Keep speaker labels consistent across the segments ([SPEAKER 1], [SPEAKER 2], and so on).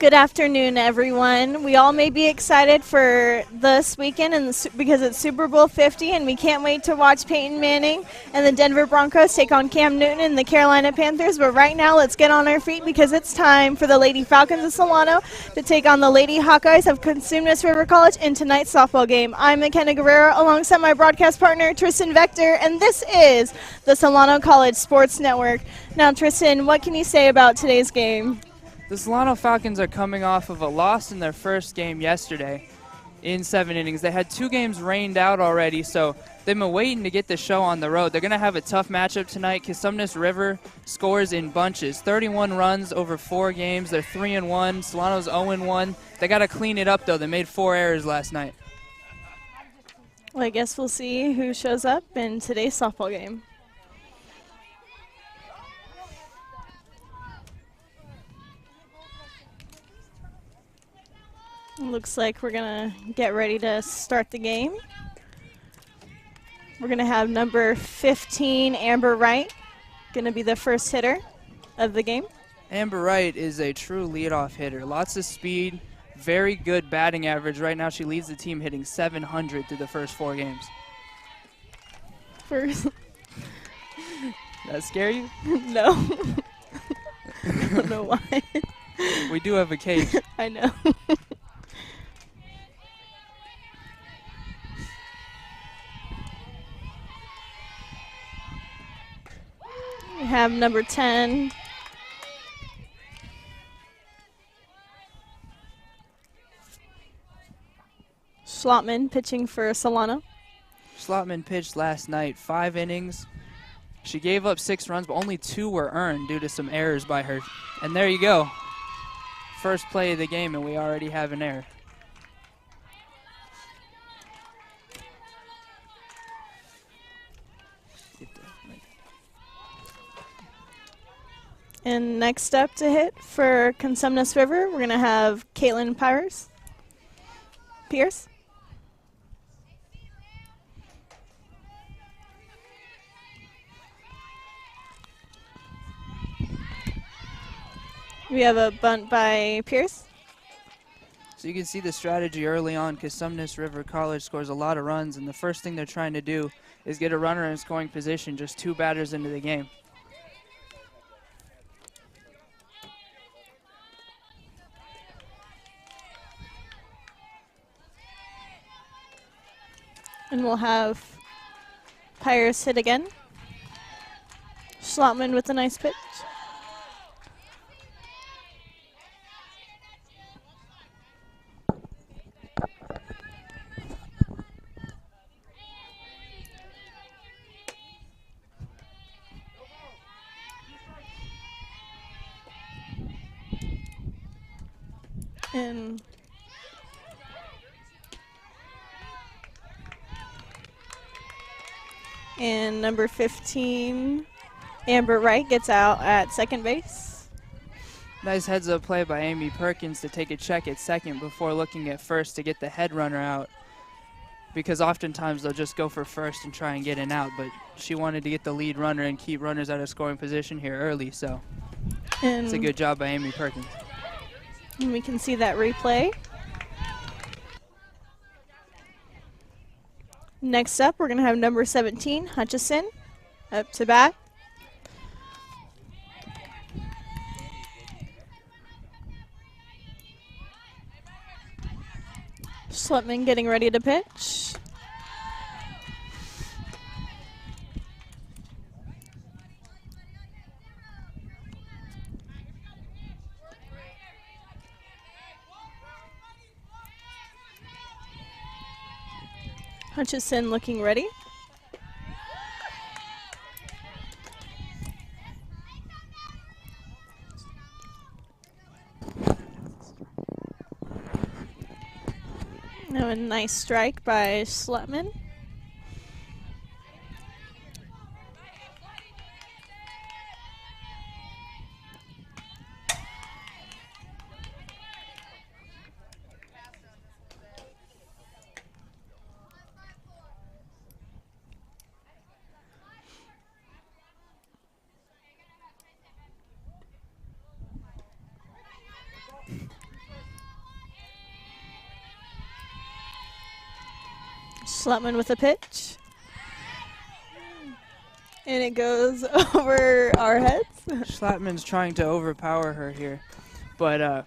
[SPEAKER 1] Good afternoon, everyone. We all may be excited for this weekend because it's Super Bowl 50, and we can't wait to watch Peyton Manning and the Denver Broncos take on Cam Newton and the Carolina Panthers. But right now, let's get on our feet because it's time for the Lady Falcons of Solano to take on the Lady Hawkeyes of Consumnes River College in tonight's softball game. I'm McKenna Guerrero alongside my broadcast partner, Tristan Vector, and this is the Solano College Sports Network. Now, Tristan, what can you say about today's game?
[SPEAKER 2] The Solano Falcons are coming off of a loss in their first game yesterday in 7 innings. They had 2 games rained out already, so they've been waiting to get the show on the road. They're going to have a tough matchup tonight. Consumnes River scores in bunches. 31 runs over 4 games. They're 3-1. Solano's 0-1. They got to clean it up, though. They made 4 errors last night.
[SPEAKER 1] Well, I guess we'll see who shows up in today's softball game. Looks like we're going to get ready to start the game. We're going to have number 15, Amber Wright, going to be the first hitter of the game.
[SPEAKER 2] Amber Wright is a true leadoff hitter. Lots of speed, very good batting average. Right now she leads the team hitting 700 through the first 4 games.
[SPEAKER 1] First.
[SPEAKER 2] That scare you?
[SPEAKER 1] No. I don't know why.
[SPEAKER 2] We do have a cage.
[SPEAKER 1] I know. We have number 10, Schlotman, pitching for Solano.
[SPEAKER 2] Schlotman pitched last night, 5 innings. She gave up 6 runs, but only 2 were earned due to some errors by her. And there you go. First play of the game, and we already have an error.
[SPEAKER 1] And next up to hit for Consumnes River, we're going to have Caitlin Pierce. We have a bunt by Pierce.
[SPEAKER 2] So you can see the strategy early on. Consumnes River College scores a lot of runs, and the first thing they're trying to do is get a runner in scoring position just 2 batters into the game.
[SPEAKER 1] And we'll have Pierce hit again. Schlotman with a nice pitch. And number 15, Amber Wright, gets out at second base.
[SPEAKER 2] Nice heads-up play by Amy Perkins to take a check at second before looking at first to get the head runner out, because oftentimes they'll just go for first and try and get an out, but she wanted to get the lead runner and keep runners out of scoring position here early, so it's a good job by Amy Perkins.
[SPEAKER 1] And we can see that replay. Next up, we're going to have number 17, Hutchison, up to bat. Schlotman getting ready to pitch. Hutchison looking ready. Now a nice strike by Schlotman. Schlutman with a pitch. And it goes over our heads.
[SPEAKER 2] Schlattman's trying to overpower her here. But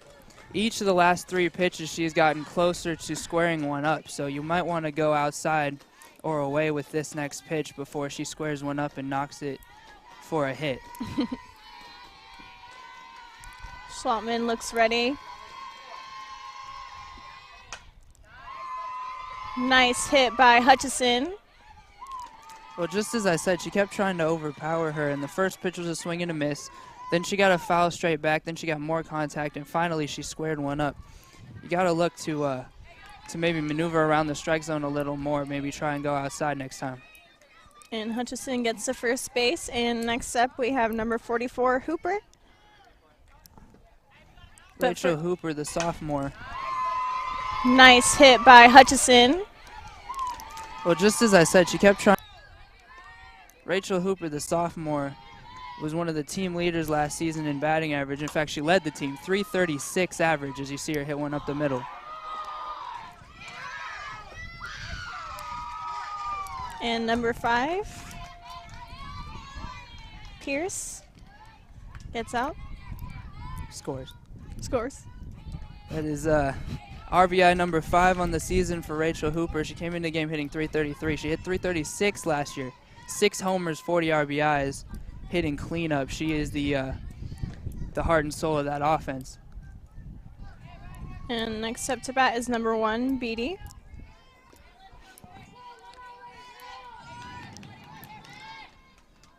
[SPEAKER 2] each of the last 3 pitches, she's gotten closer to squaring one up. So you might want to go outside or away with this next pitch before she squares one up and knocks it for a hit.
[SPEAKER 1] Schlutman looks ready. Nice hit by Hutchison.
[SPEAKER 2] Well, just as I said, she kept trying to overpower her, and the first pitch was a swing and a miss. Then she got a foul straight back. Then she got more contact, and finally she squared one up. You got to look to maybe maneuver around the strike zone a little more, maybe try and go outside next time.
[SPEAKER 1] And Hutchison gets to first base. And next up, we have number 44, Hooper.
[SPEAKER 2] Rachel Hooper, the sophomore.
[SPEAKER 1] Nice hit by Hutchison.
[SPEAKER 2] Well, just as I said, she kept trying. Rachel Hooper, the sophomore, was one of the team leaders last season in batting average. In fact, she led the team, 336 average, as you see her hit one up the middle.
[SPEAKER 1] And number 5, Pierce, gets out.
[SPEAKER 2] Scores. That is RBI number 5 on the season for Rachel Hooper. She came into the game hitting 333. She hit 336 last year. 6 homers, 40 RBIs, hitting cleanup. She is the heart and soul of that offense.
[SPEAKER 1] And next up to bat is number 1, Beatty.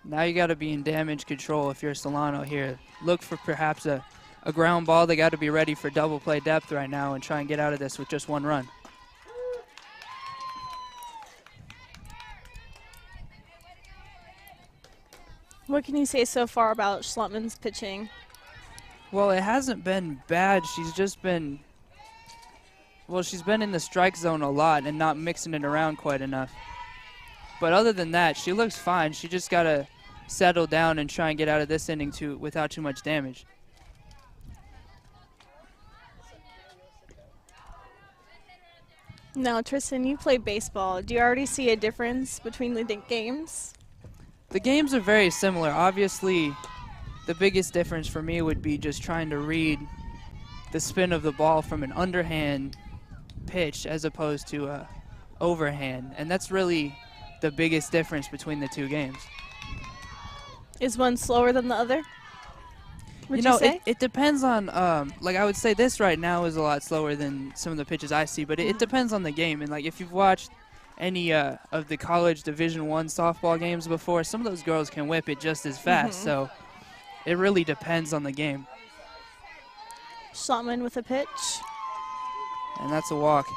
[SPEAKER 2] Now you got to be in damage control if you're Solano here. Look for perhaps a ground ball. They got to be ready for double play depth right now and try and get out of this with just 1 run.
[SPEAKER 1] What can you say so far about Schlutman's pitching?
[SPEAKER 2] Well, it hasn't been bad. She's just been, she's been in the strike zone a lot and not mixing it around quite enough. But other than that, she looks fine. She just got to settle down and try and get out of this inning without too much damage.
[SPEAKER 1] Now, Tristan, you play baseball. Do you already see a difference between the games?
[SPEAKER 2] The games are very similar. Obviously, the biggest difference for me would be just trying to read the spin of the ball from an underhand pitch as opposed to a overhand. And that's really the biggest difference between the 2 games.
[SPEAKER 1] Is one slower than the other? Would you say?
[SPEAKER 2] It depends on, like I would say this right now is a lot slower than some of the pitches I see, but it depends on the game. And like if you've watched any of the college Division I softball games before, some of those girls can whip it just as fast. So it really depends on the game.
[SPEAKER 1] Schlutman with a pitch.
[SPEAKER 2] And that's a walk.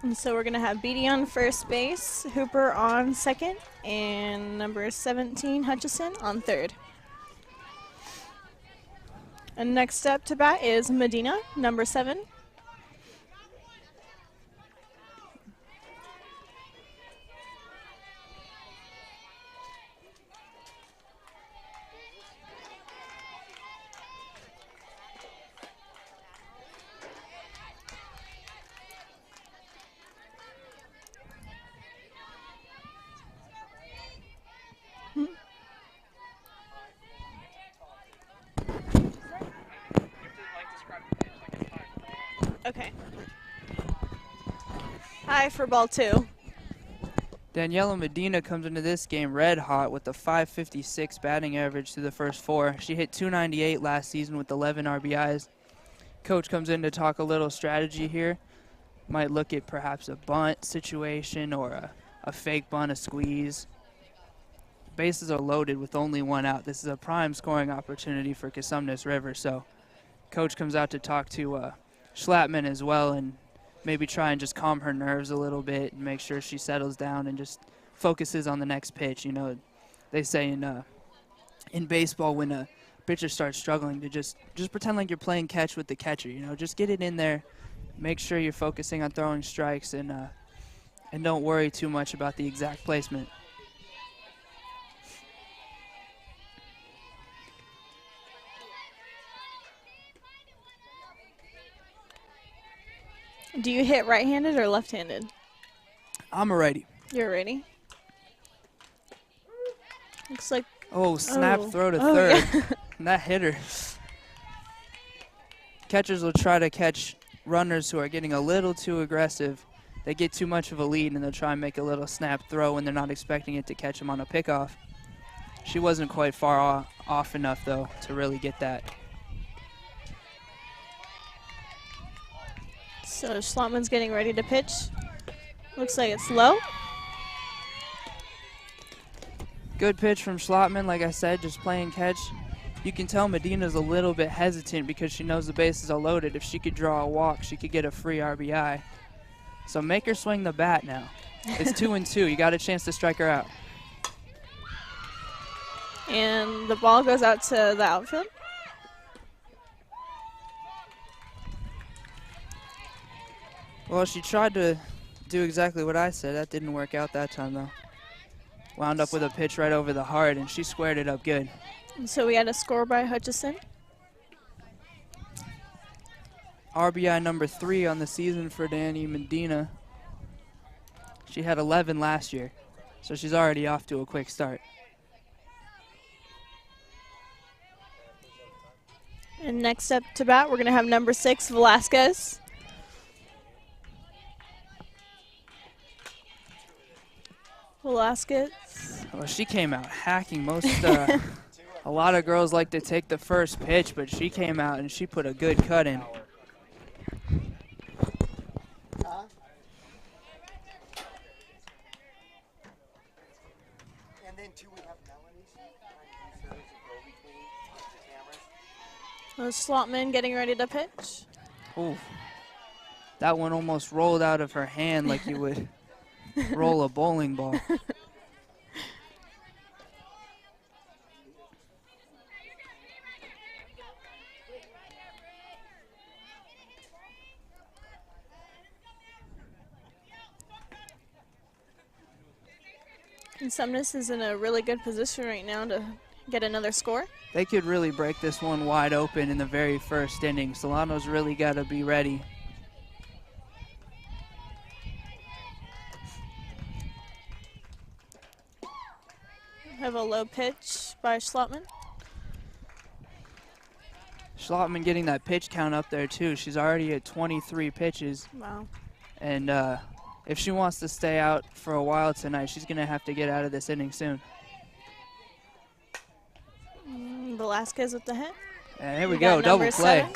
[SPEAKER 1] And so we're going to have Beatty on first base, Hooper on second, and number 17, Hutchison, on third. And next up to bat is Medina, number 7. Okay. High for ball 2.
[SPEAKER 2] Daniela Medina comes into this game red hot with a .556 batting average through the first 4. She hit .298 last season with 11 RBIs. Coach comes in to talk a little strategy here. Might look at perhaps a bunt situation or a fake bunt, a squeeze. Bases are loaded with only 1 out. This is a prime scoring opportunity for Consumnes River. So coach comes out to talk to Schlattman as well and maybe try and just calm her nerves a little bit and make sure she settles down and just focuses on the next pitch. You know, they say in baseball when a pitcher starts struggling to just pretend like you're playing catch with the catcher. You know, just get it in there, make sure you're focusing on throwing strikes, and don't worry too much about the exact placement.
[SPEAKER 1] Do you hit right-handed or left-handed?
[SPEAKER 2] I'm a righty.
[SPEAKER 1] You're a righty. Looks like.
[SPEAKER 2] Oh, snap throw to third.
[SPEAKER 1] Yeah.
[SPEAKER 2] That hit her. Catchers will try to catch runners who are getting a little too aggressive. They get too much of a lead, and they'll try and make a little snap throw when they're not expecting it to catch them on a pickoff. She wasn't quite far off enough, though, to really get that.
[SPEAKER 1] So Schlotman's getting ready to pitch. Looks like it's low.
[SPEAKER 2] Good pitch from Schlotman, like I said, just playing catch. You can tell Medina's a little bit hesitant because she knows the bases are loaded. If she could draw a walk, she could get a free RBI. So make her swing the bat now. It's 2-2. You got a chance to strike her out.
[SPEAKER 1] And the ball goes out to the outfield.
[SPEAKER 2] Well, she tried to do exactly what I said. That didn't work out that time, though. Wound up with a pitch right over the heart, and she squared it up good.
[SPEAKER 1] And so we had a score by Hutchison.
[SPEAKER 2] RBI number 3 on the season for Danny Medina. She had 11 last year, so she's already off to a quick start.
[SPEAKER 1] And next up to bat, we're going to have number 6, Velasquez. Velasquez.
[SPEAKER 2] Well, she came out hacking most. A lot of girls like to take the first pitch, but she came out and she put a good cut in.
[SPEAKER 3] And then too, we have Melanie. She serves a go between the cameras.
[SPEAKER 1] Schlotman getting ready to pitch.
[SPEAKER 2] Ooh, that one almost rolled out of her hand like you would roll a bowling ball.
[SPEAKER 1] Consumnes is in a really good position right now to get another score.
[SPEAKER 2] They could really break this one wide open in the very first inning. Solano's really got to be ready.
[SPEAKER 1] Have a low pitch by Schlotman.
[SPEAKER 2] Schlotman getting that pitch count up there, too. She's already at 23 pitches.
[SPEAKER 1] Wow.
[SPEAKER 2] And if she wants to stay out for a while tonight, she's going to have to get out of this inning soon.
[SPEAKER 1] Velasquez with the hit.
[SPEAKER 2] And here we go, double play.
[SPEAKER 1] 7.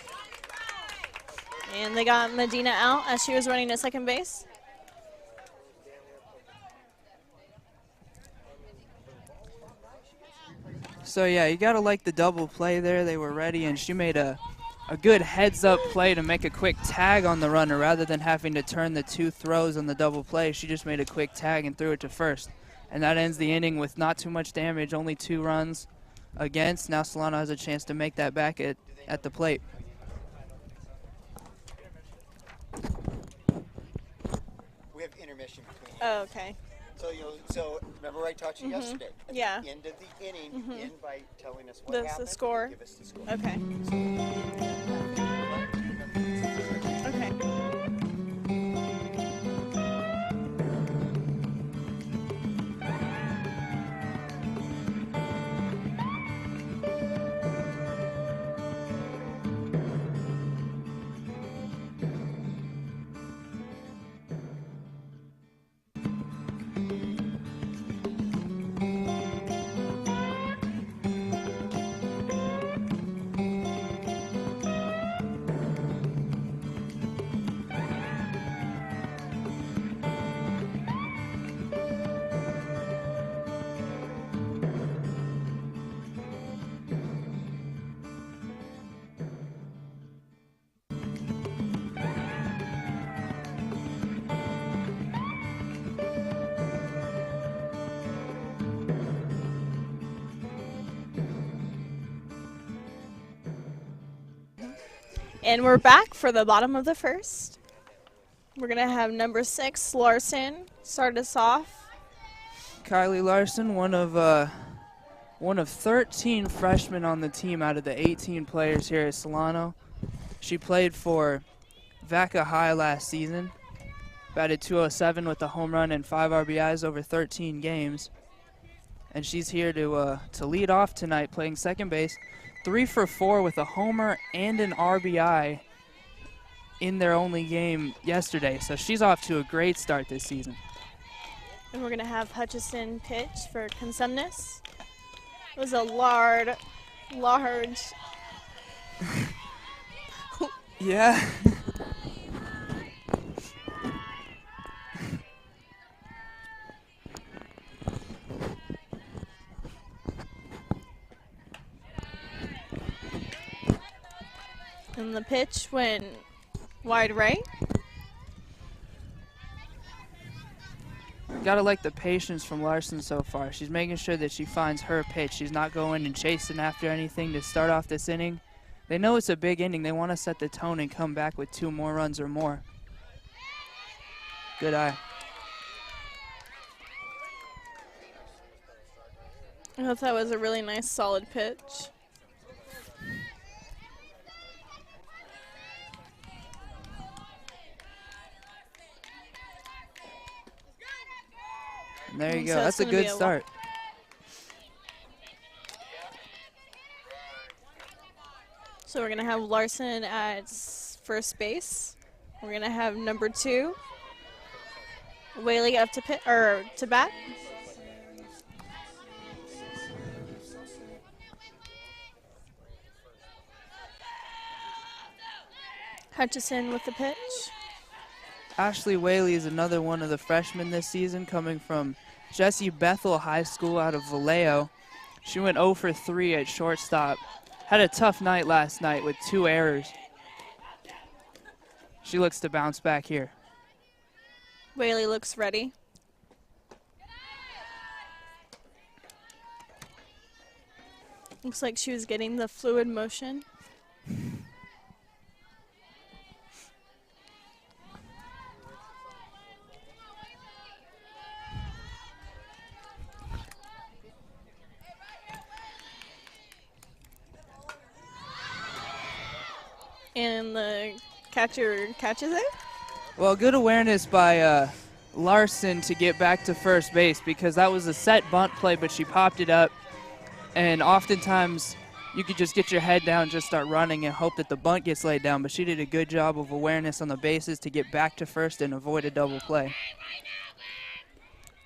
[SPEAKER 1] And they got Medina out as she was running to second base.
[SPEAKER 2] So, yeah, you got to like the double play there. They were ready, and she made a good heads-up play to make a quick tag on the runner rather than having to turn the 2 throws on the double play. She just made a quick tag and threw it to first. And that ends the inning with not too much damage, only 2 runs against. Now Solano has a chance to make that back at the plate.
[SPEAKER 3] We have intermission between.
[SPEAKER 1] Oh, okay.
[SPEAKER 3] So remember I taught you yesterday. At
[SPEAKER 1] Yeah.
[SPEAKER 3] the end of the inning, end by telling us what
[SPEAKER 1] The
[SPEAKER 3] happened.
[SPEAKER 1] score.
[SPEAKER 3] Give us the score.
[SPEAKER 1] Okay. Okay. And we're back for the bottom of the first. We're going to have number 6, Larson, start us off.
[SPEAKER 2] Kylie Larson, one of 13 freshmen on the team out of the 18 players here at Solano. She played for Vaca High last season. Batted .207 with a home run and 5 RBIs over 13 games. And she's here to lead off tonight, playing second base. 3 for 4 with a homer and an RBI in their only game yesterday. So she's off to a great start this season.
[SPEAKER 1] And we're going to have Hutchison pitch for Consumnes. It was a large.
[SPEAKER 2] Yeah.
[SPEAKER 1] And the pitch went wide right.
[SPEAKER 2] Gotta like the patience from Larson so far. She's making sure that she finds her pitch. She's not going and chasing after anything to start off this inning. They know it's a big inning. They want to set the tone and come back with 2 more runs or more. Good eye.
[SPEAKER 1] I thought that was a really nice, solid pitch.
[SPEAKER 2] And there you
[SPEAKER 1] So
[SPEAKER 2] go. That's a
[SPEAKER 1] gonna be
[SPEAKER 2] good start.
[SPEAKER 1] So we're going to have Larson at first base. We're going to have number 2, Whaley up to bat. Hutchison with the pitch.
[SPEAKER 2] Ashley Whaley is another one of the freshmen this season, coming from Jesse Bethel High School out of Vallejo. She went 0 for 3 at shortstop. Had a tough night last night with 2 errors. She looks to bounce back here.
[SPEAKER 1] Whaley looks ready. Looks like she was getting the fluid motion. And the catcher catches it.
[SPEAKER 2] Well, good awareness by Larson to get back to first base, because that was a set bunt play, but she popped it up. And oftentimes you could just get your head down, just start running and hope that the bunt gets laid down. But she did a good job of awareness on the bases to get back to first and avoid a double play.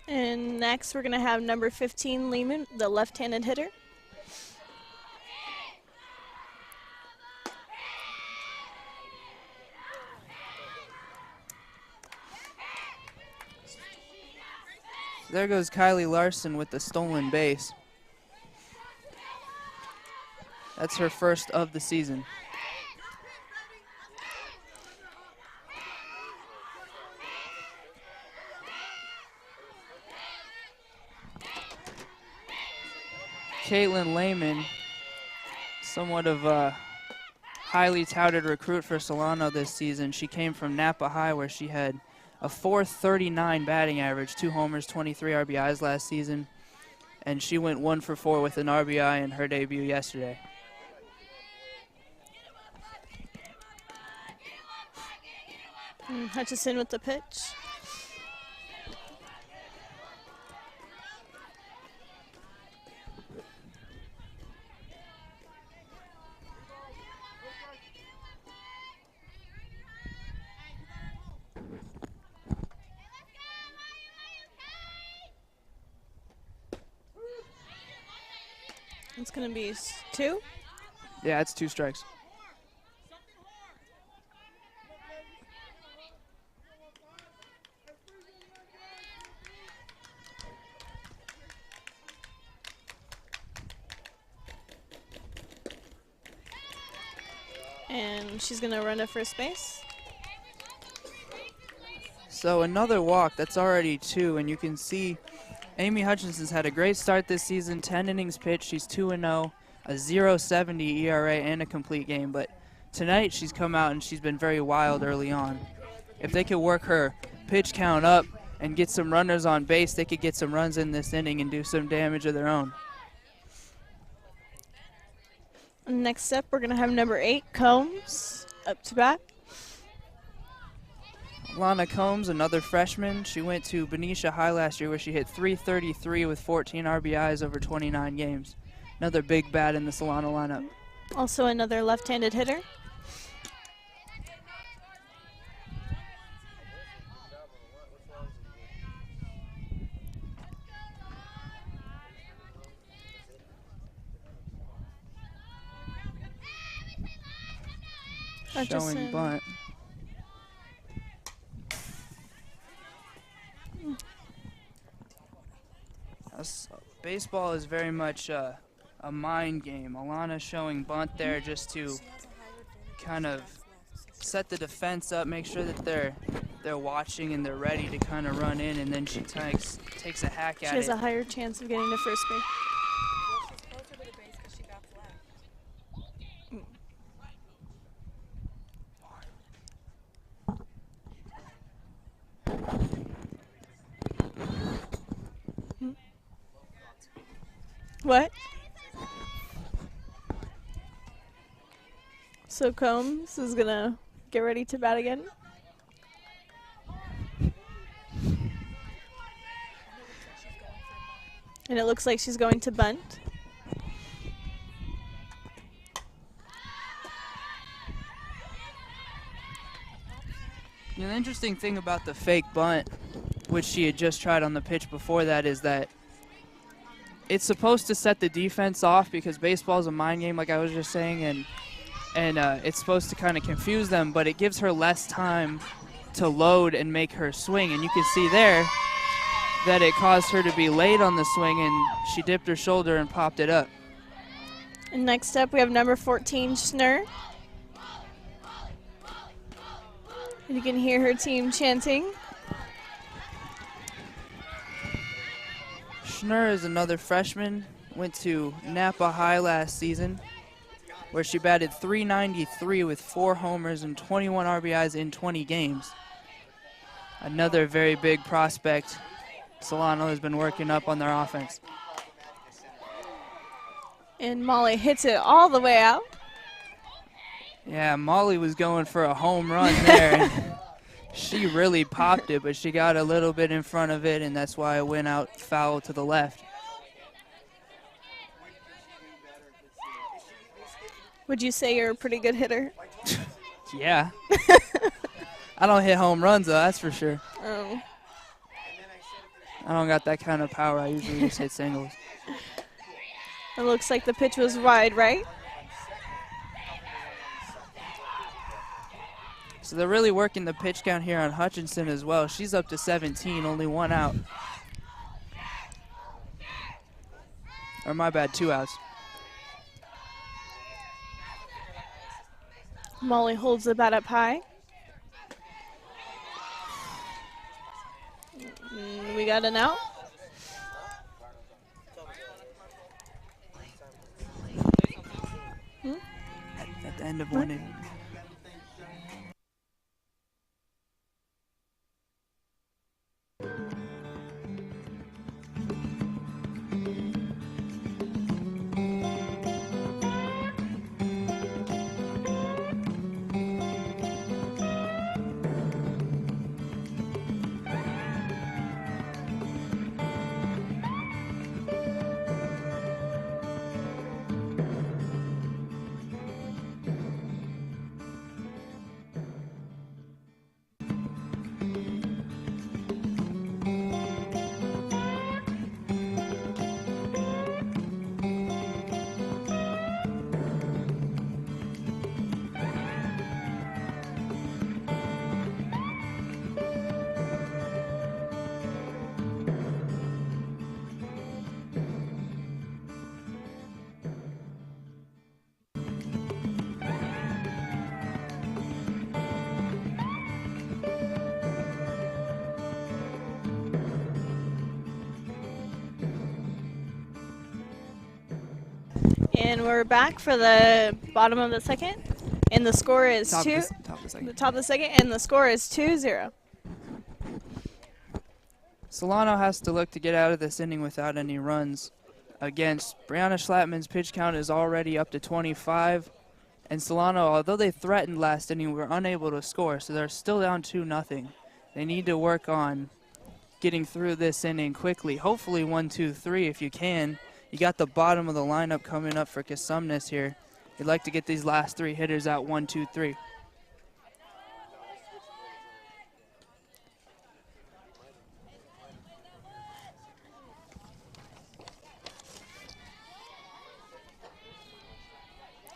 [SPEAKER 1] And next we're going to have number 15, Lehman, the left-handed hitter.
[SPEAKER 2] There goes Kylie Larson with the stolen base. That's her first of the season. Caitlin Lehman, somewhat of a highly touted recruit for Solano this season. She came from Napa High, where she had a .439 batting average, 2 homers, 23 RBIs last season, and she went 1 for 4 with an RBI in her debut yesterday.
[SPEAKER 1] And Hutchison with the pitch. It's going to be 2.
[SPEAKER 2] Yeah, it's 2 strikes.
[SPEAKER 1] And she's going to run to first base.
[SPEAKER 2] So another walk, that's already 2, and you can see Amy Hutchinson's had a great start this season, 10 innings pitched. She's 2-0, a .070 ERA, and a complete game. But tonight she's come out and she's been very wild early on. If they could work her pitch count up and get some runners on base, they could get some runs in this inning and do some damage of their own.
[SPEAKER 1] Next up, we're going to have number 8, Combs, up to bat.
[SPEAKER 2] Lana Combs, another freshman. She went to Benicia High last year where she hit .333 with 14 RBIs over 29 games. Another big bat in the Solano lineup.
[SPEAKER 1] Also another left-handed hitter.
[SPEAKER 2] Showing bunt. Baseball is very much a mind game. Alana showing bunt there just to kind of set the defense up, make sure that they're watching and they're ready to kind of run in, and then she takes a hack at it.
[SPEAKER 1] She has a higher chance of getting to first base. What? So Combs is gonna get ready to bat again. And it looks like she's going to bunt.
[SPEAKER 2] You know, the interesting thing about the fake bunt, which she had just tried on the pitch before that, is that it's supposed to set the defense off because baseball is a mind game, like I was just saying, and it's supposed to kind of confuse them, but it gives her less time to load and make her swing. And you can see there that it caused her to be late on the swing, and she dipped her shoulder and popped it up.
[SPEAKER 1] And next up, we have number 14, Schnur. You can hear her team chanting.
[SPEAKER 2] Schnur is another freshman, went to Napa High last season, where she batted .393 with 4 homers and 21 RBIs in 20 games. Another very big prospect Solano has been working up on their offense.
[SPEAKER 1] And Molly hits it all the way out.
[SPEAKER 2] Yeah, Molly was going for a home run there. And she really popped it, but she got a little bit in front of it, and that's why it went out foul to the left.
[SPEAKER 1] Would you say you're a pretty good hitter?
[SPEAKER 2] Yeah. I don't hit home runs, though, that's for sure.
[SPEAKER 1] Oh.
[SPEAKER 2] I don't got that kind of power. I usually just hit singles.
[SPEAKER 1] It looks like the pitch was wide, right?
[SPEAKER 2] So they're really working the pitch count here on Hutchinson as well. She's up to 17, only 1 out. Or my bad, 2 outs.
[SPEAKER 1] Molly holds the bat up high. We got an out.
[SPEAKER 2] At the end of 1 inning.
[SPEAKER 1] And we're back for the bottom of the second. And the score is
[SPEAKER 2] Top of the
[SPEAKER 1] top of the second, and the score is 2-0.
[SPEAKER 2] Solano has to look to get out of this inning without any runs against. Brianna Schlattman's pitch count is already up to 25, And Solano, although they threatened last inning, were unable to score, so they're still down 2-0. They need to work on getting through this inning quickly. Hopefully 1-2-3 if you can. You got the bottom of the lineup coming up for Consumnes here. You'd like to get these last 3 hitters out 1-2-3.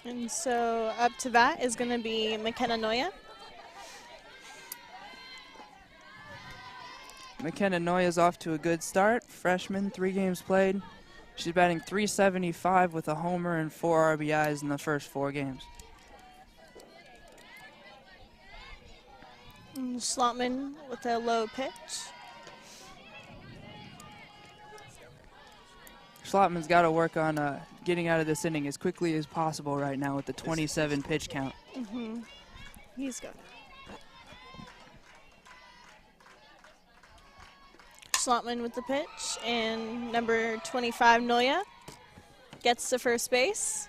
[SPEAKER 1] And so up to bat is going to be McKenna Noya.
[SPEAKER 2] McKenna Noya's off to a good start. Freshman, 3 games played. She's batting .375 with a homer and 4 RBIs in the first 4 games.
[SPEAKER 1] And Slotman with a low pitch.
[SPEAKER 2] Schlotman's got to work on getting out of this inning as quickly as possible right now with the 27 pitch count.
[SPEAKER 1] He's good. Slotman with the pitch, and number 25, Noya, gets to first base.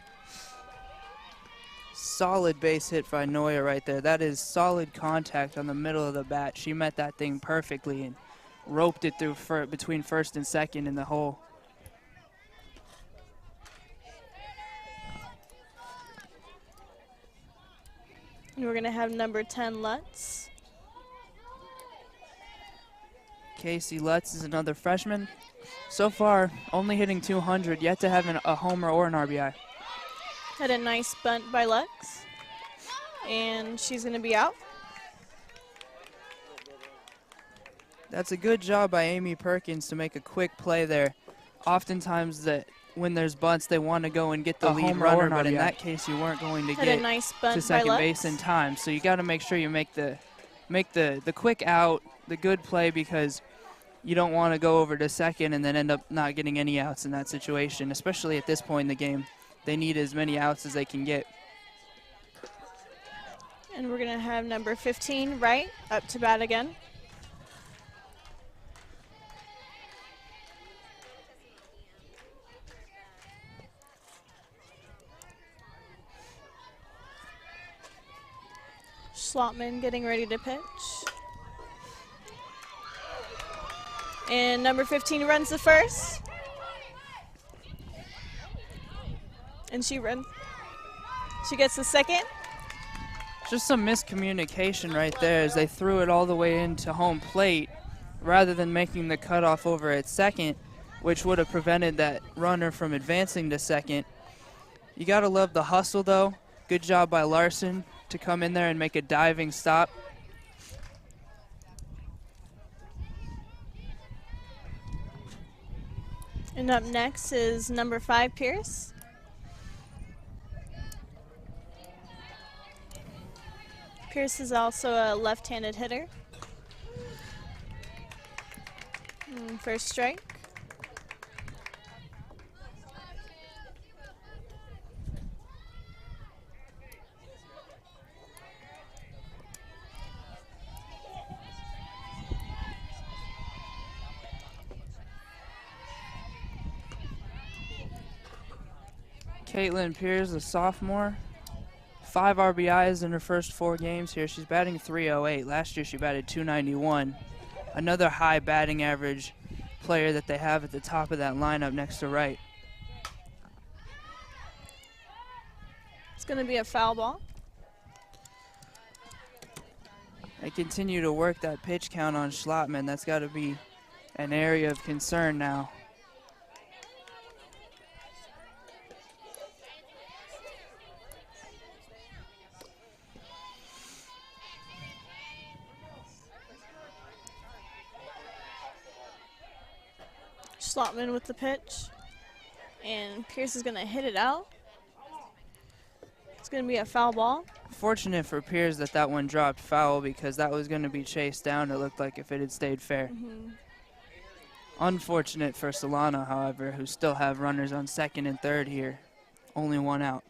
[SPEAKER 2] Solid base hit by Noya right there. That is solid contact on the middle of the bat. She met that thing perfectly and roped it through between first and second in the hole.
[SPEAKER 1] And we're going to have number 10, Lutz.
[SPEAKER 2] Casey Lutz is another freshman. So far, only hitting .200, yet to have a homer or an RBI.
[SPEAKER 1] Had a nice bunt by Lutz. And she's going to be out.
[SPEAKER 2] That's a good job by Amy Perkins to make a quick play there. Oftentimes when there's bunts, they want to go and get the lead runner, but in that case, you weren't going to get
[SPEAKER 1] a nice bunt
[SPEAKER 2] to second base in time. So you got to make sure you make the quick out, the good play, because you don't want to go over to second and then end up not getting any outs in that situation, especially at this point in the game. They need as many outs as they can get.
[SPEAKER 1] And we're going to have number 15, Wright, up to bat again. Slotman getting ready to pitch. And number 15 runs the first. And she gets the second.
[SPEAKER 2] Just some miscommunication right there as they threw it all the way into home plate rather than making the cutoff over at second, which would have prevented that runner from advancing to second. You got to love the hustle, though. Good job by Larson to come in there and make a diving stop.
[SPEAKER 1] And up next is number 5, Pierce. Pierce is also a left-handed hitter. And first strike.
[SPEAKER 2] Caitlin Pierce, a sophomore, 5 RBIs in her first 4 games here. She's batting .308. Last year she batted .291. Another high batting average player that they have at the top of that lineup next to Wright.
[SPEAKER 1] It's going to be a foul ball.
[SPEAKER 2] They continue to work that pitch count on Schlotman. That's got to be an area of concern now.
[SPEAKER 1] Slotman with the pitch, and Pierce is going to hit it out. It's going to be a foul ball.
[SPEAKER 2] Fortunate for Pierce that one dropped foul because that was going to be chased down. It looked like if it had stayed fair. Unfortunate for Solano, however, who still have runners on second and third here. Only 1 out.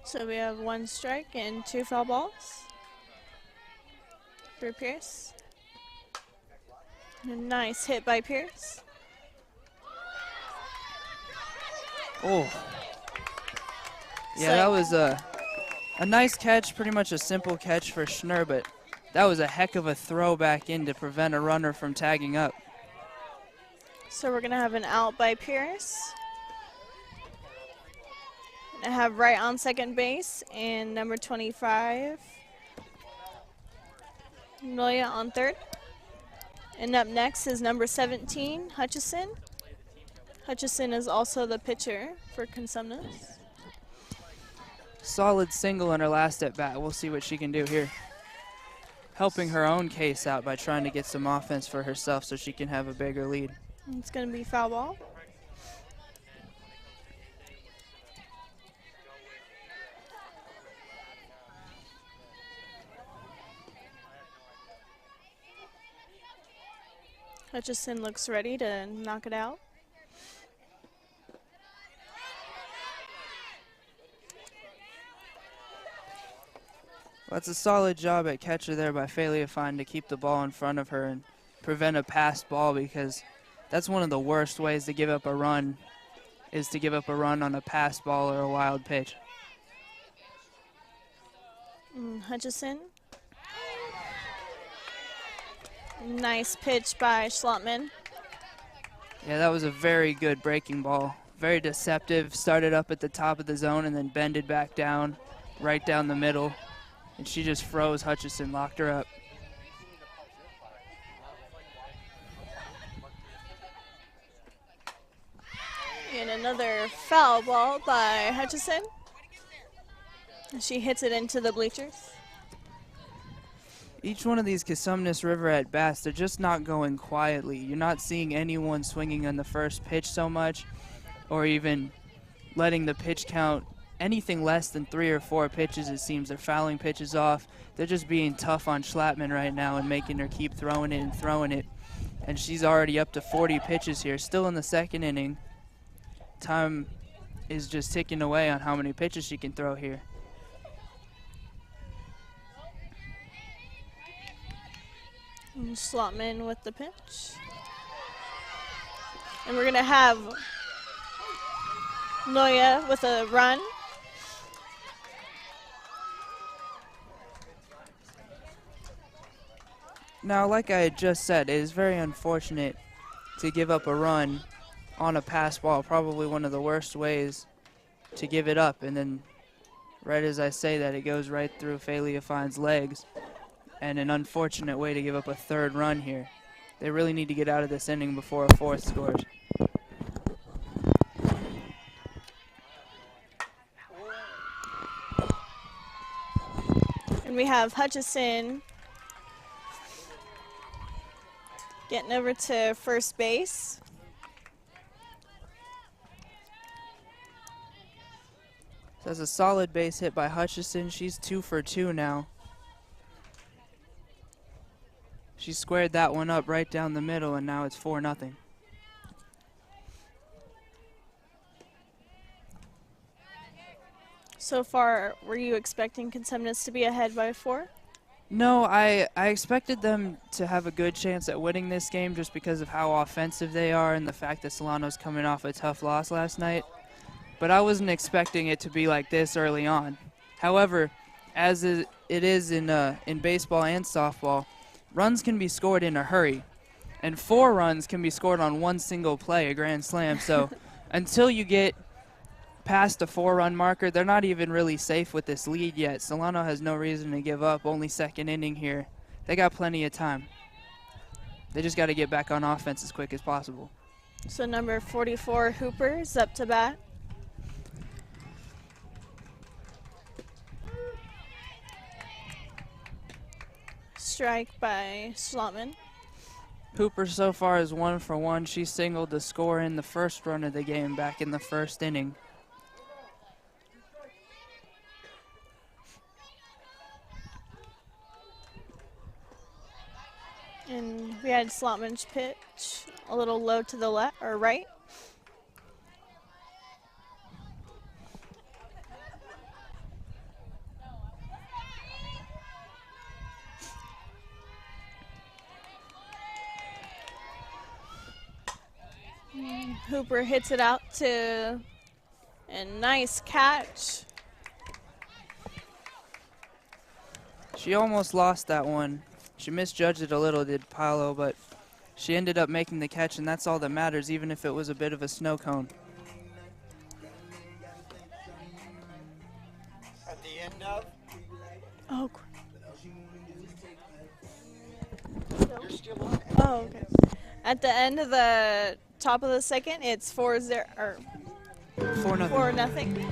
[SPEAKER 1] So we have 1 strike and 2 foul balls. for Pierce. A nice hit by Pierce.
[SPEAKER 2] Oh. Yeah,
[SPEAKER 1] So-
[SPEAKER 2] that was a nice catch, pretty much a simple catch for Schnur, but that was a heck of a throw back in to prevent a runner from tagging up.
[SPEAKER 1] So we're going to have an out by Pierce. I have right on second base and number 25, Noya on third. And up next is number 17, Hutchison. Hutchison is also the pitcher for Consumnes.
[SPEAKER 2] Solid single in her last at bat. We'll see what she can do here. Helping her own case out by trying to get some offense for herself so she can have a bigger lead.
[SPEAKER 1] It's going to be foul ball. Hutchison looks ready to knock it out.
[SPEAKER 2] That's a solid job at catcher there by Faleafine to keep the ball in front of her and prevent a pass ball, because that's one of the worst ways to give up a run, is to give up a run on a pass ball or a wild pitch.
[SPEAKER 1] Hutchison. Nice pitch by Schlottman.
[SPEAKER 2] Yeah, that was a very good breaking ball. Very deceptive. Started up at the top of the zone and then bended back down, right down the middle. And she just froze Hutchison, locked her up.
[SPEAKER 1] And another foul ball by Hutchison. She hits it into the bleachers.
[SPEAKER 2] Each one of these Consumnes River at bats, they're just not going quietly. You're not seeing anyone swinging on the first pitch so much, or even letting the pitch count anything less than 3 or 4 pitches. It seems they're fouling pitches off. They're just being tough on Schlattman right now and making her keep throwing it and throwing it. And she's already up to 40 pitches here, still in the second inning. Time is just ticking away on how many pitches she can throw here.
[SPEAKER 1] And Schlottman with the pitch. And we're going to have Noya with a run.
[SPEAKER 2] Now, like I had just said, it is very unfortunate to give up a run on a pass ball, probably one of the worst ways to give it up. And then right as I say that, it goes right through Faleafine's legs. And an unfortunate way to give up a third run here. They really need to get out of this inning before a fourth scores.
[SPEAKER 1] And we have Hutchison getting over to first base.
[SPEAKER 2] That's a solid base hit by Hutchison. She's 2 for 2 now. She squared that one up right down the middle, and now it's 4-0.
[SPEAKER 1] So far, were you expecting Consumnes to be ahead by 4?
[SPEAKER 2] No, I expected them to have a good chance at winning this game just because of how offensive they are and the fact that Solano's coming off a tough loss last night. But I wasn't expecting it to be like this early on. However, as it is in baseball and softball, runs can be scored in a hurry, and 4 runs can be scored on one single play, a grand slam. So until you get past the 4-run marker, they're not even really safe with this lead yet. Solano has no reason to give up. Only second inning here. They got plenty of time. They just got to get back on offense as quick as possible.
[SPEAKER 1] So number 44, Hooper, is up to bat. Strike by Schlottman.
[SPEAKER 2] Hooper so far is 1 for 1. She singled the score in the first run of the game back in the first inning.
[SPEAKER 1] And we had Schlottman's pitch a little low to the left or right. Hooper hits it out to a nice catch.
[SPEAKER 2] She almost lost that one. She misjudged it a little, did Paolo, but she ended up making the catch, and that's all that matters, even if it was a bit of a snow cone.
[SPEAKER 3] At the end of,
[SPEAKER 1] Oh,
[SPEAKER 3] you're still on it.
[SPEAKER 1] oh, okay. At the end of the top of the second, it's 4-0 or
[SPEAKER 2] 4-0.
[SPEAKER 1] 4-0.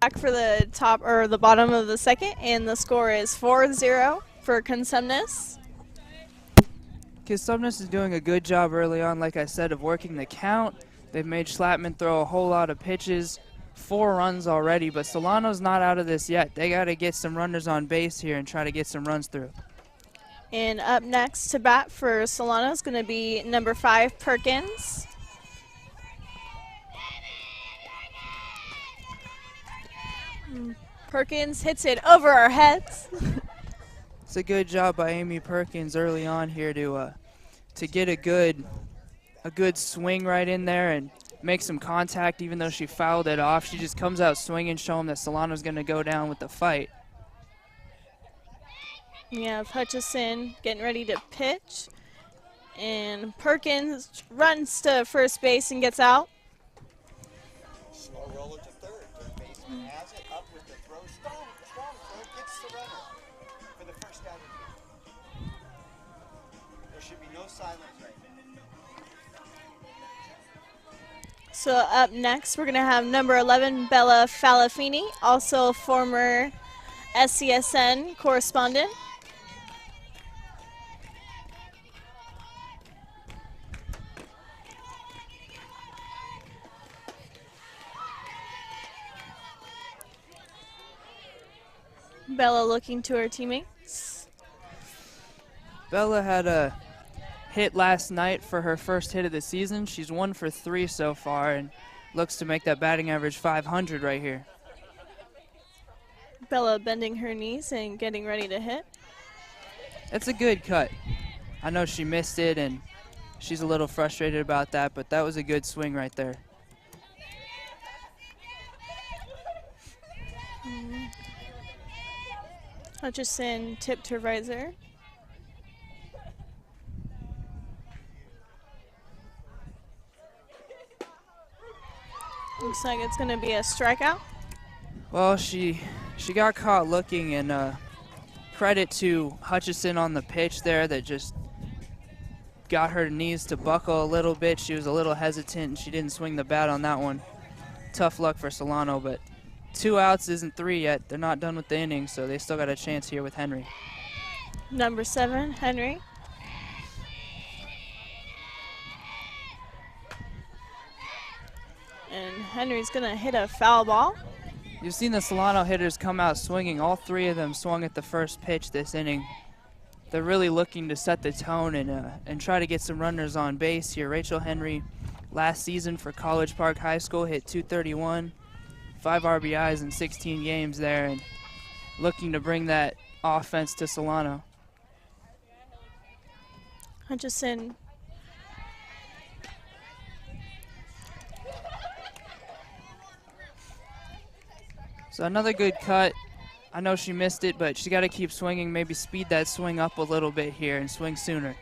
[SPEAKER 1] Back for the top or the bottom of the second, and the score is 4-0 for Consumnes.
[SPEAKER 2] Consumnes is doing a good job early on, like I said, of working the count. They've made Schlattman throw a whole lot of pitches, 4 runs already, but Solano's not out of this yet. They got to get some runners on base here and try to get some runs through.
[SPEAKER 1] And up next to bat for Solano is going to be number 5, Perkins. Perkins hits it over our heads.
[SPEAKER 2] It's a good job by Amy Perkins early on here to get a good swing right in there and make some contact. Even though she fouled it off, she just comes out swinging, showing that Solano's going to go down with the fight.
[SPEAKER 1] We have Hutchison getting ready to pitch, and Perkins runs to first base and gets out.
[SPEAKER 3] Slow roller to third. Third baseman has it. Up with the throw. Strong throw. Gets the runner for the first out. There should be no silence right now.
[SPEAKER 1] So up next, we're going to have number 11, Bella Falafini, also a former SCSN correspondent. Bella looking to her teammates.
[SPEAKER 2] Bella had a hit last night for her first hit of the season. She's 1 for 3 so far and looks to make that batting average 500 right here.
[SPEAKER 1] Bella bending her knees and getting ready to hit.
[SPEAKER 2] That's a good cut. I know she missed it and she's a little frustrated about that, but that was a good swing right there.
[SPEAKER 1] Hutchison tipped her visor. Looks like it's going to be a strikeout.
[SPEAKER 2] Well, she got caught looking, and credit to Hutchison on the pitch there that just got her knees to buckle a little bit. She was a little hesitant, and she didn't swing the bat on that one. Tough luck for Solano, but 2 outs isn't 3 yet. They're not done with the inning, so they still got a chance here with Henry.
[SPEAKER 1] Number 7, Henry. And Henry's going to hit a foul ball.
[SPEAKER 2] You've seen the Solano hitters come out swinging. All 3 of them swung at the first pitch this inning. They're really looking to set the tone and try to get some runners on base here. Rachel Henry, last season for College Park High School, hit .231. 5 RBIs in 16 games there, and looking to bring that offense to Solano.
[SPEAKER 1] Hutchison.
[SPEAKER 2] So another good cut. I know she missed it, but she got to keep swinging, maybe speed that swing up a little bit here and swing sooner.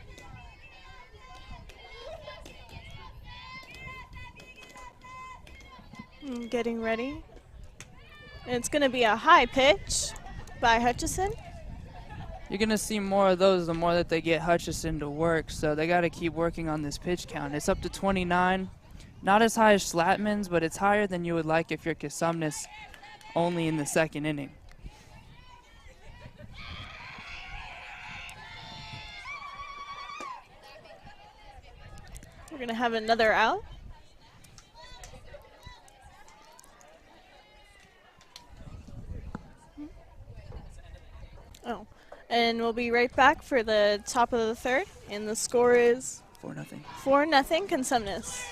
[SPEAKER 1] getting ready. And it's going to be a high pitch by Hutchison.
[SPEAKER 2] You're going to see more of those the more that they get Hutchison to work, so they got to keep working on this pitch count. It's up to 29. Not as high as Schlatman's, but it's higher than you would like if you're Consumnes only in the second inning.
[SPEAKER 1] We're going to have another out. Oh, and we'll be right back for the top of the third, and the score is
[SPEAKER 2] 4-0.
[SPEAKER 1] 4-0 Consumnes.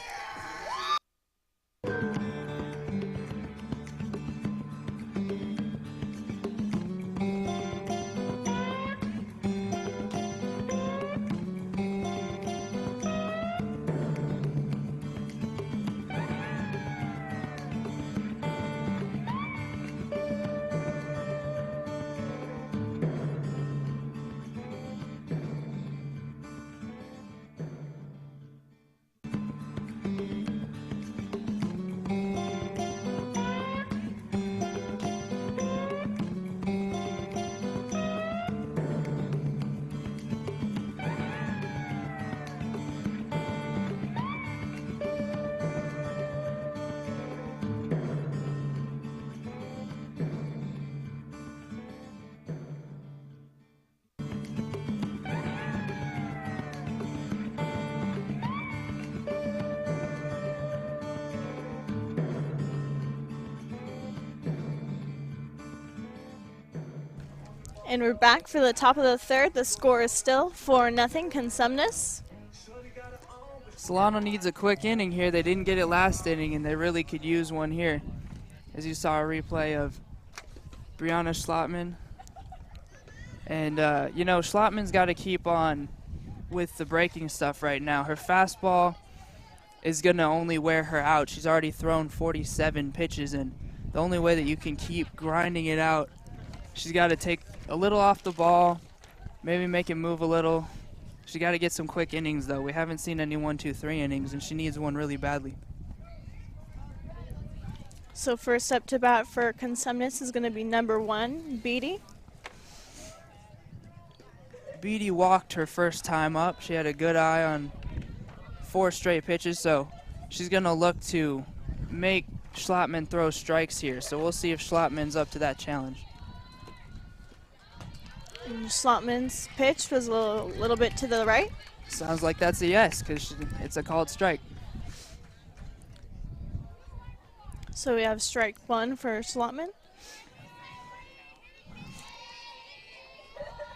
[SPEAKER 1] And we're back for the top of the third. The score is still 4-0 Consumnes.
[SPEAKER 2] Solano needs a quick inning here. They didn't get it last inning, and they really could use one here. As you saw a replay of Brianna Schlatman. And, you know, Schlatman's got to keep on with the breaking stuff right now. Her fastball is going to only wear her out. She's already thrown 47 pitches, and the only way that you can keep grinding it out, she's got to take a little off the ball, maybe make it move a little. She got to get some quick innings, though. We haven't seen any 1, 2, 3 innings, and she needs one really badly.
[SPEAKER 1] So first up to bat for Consumnes is going to be number 1, Beatty.
[SPEAKER 2] Beatty walked her first time up. She had a good eye on 4 straight pitches, so she's going to look to make Schlatman throw strikes here. So we'll see if Schlatman's up to that challenge.
[SPEAKER 1] And Schlatman's pitch was a little bit to the right.
[SPEAKER 2] Sounds like that's a yes, because it's a called strike.
[SPEAKER 1] So we have strike 1 for Schlatman.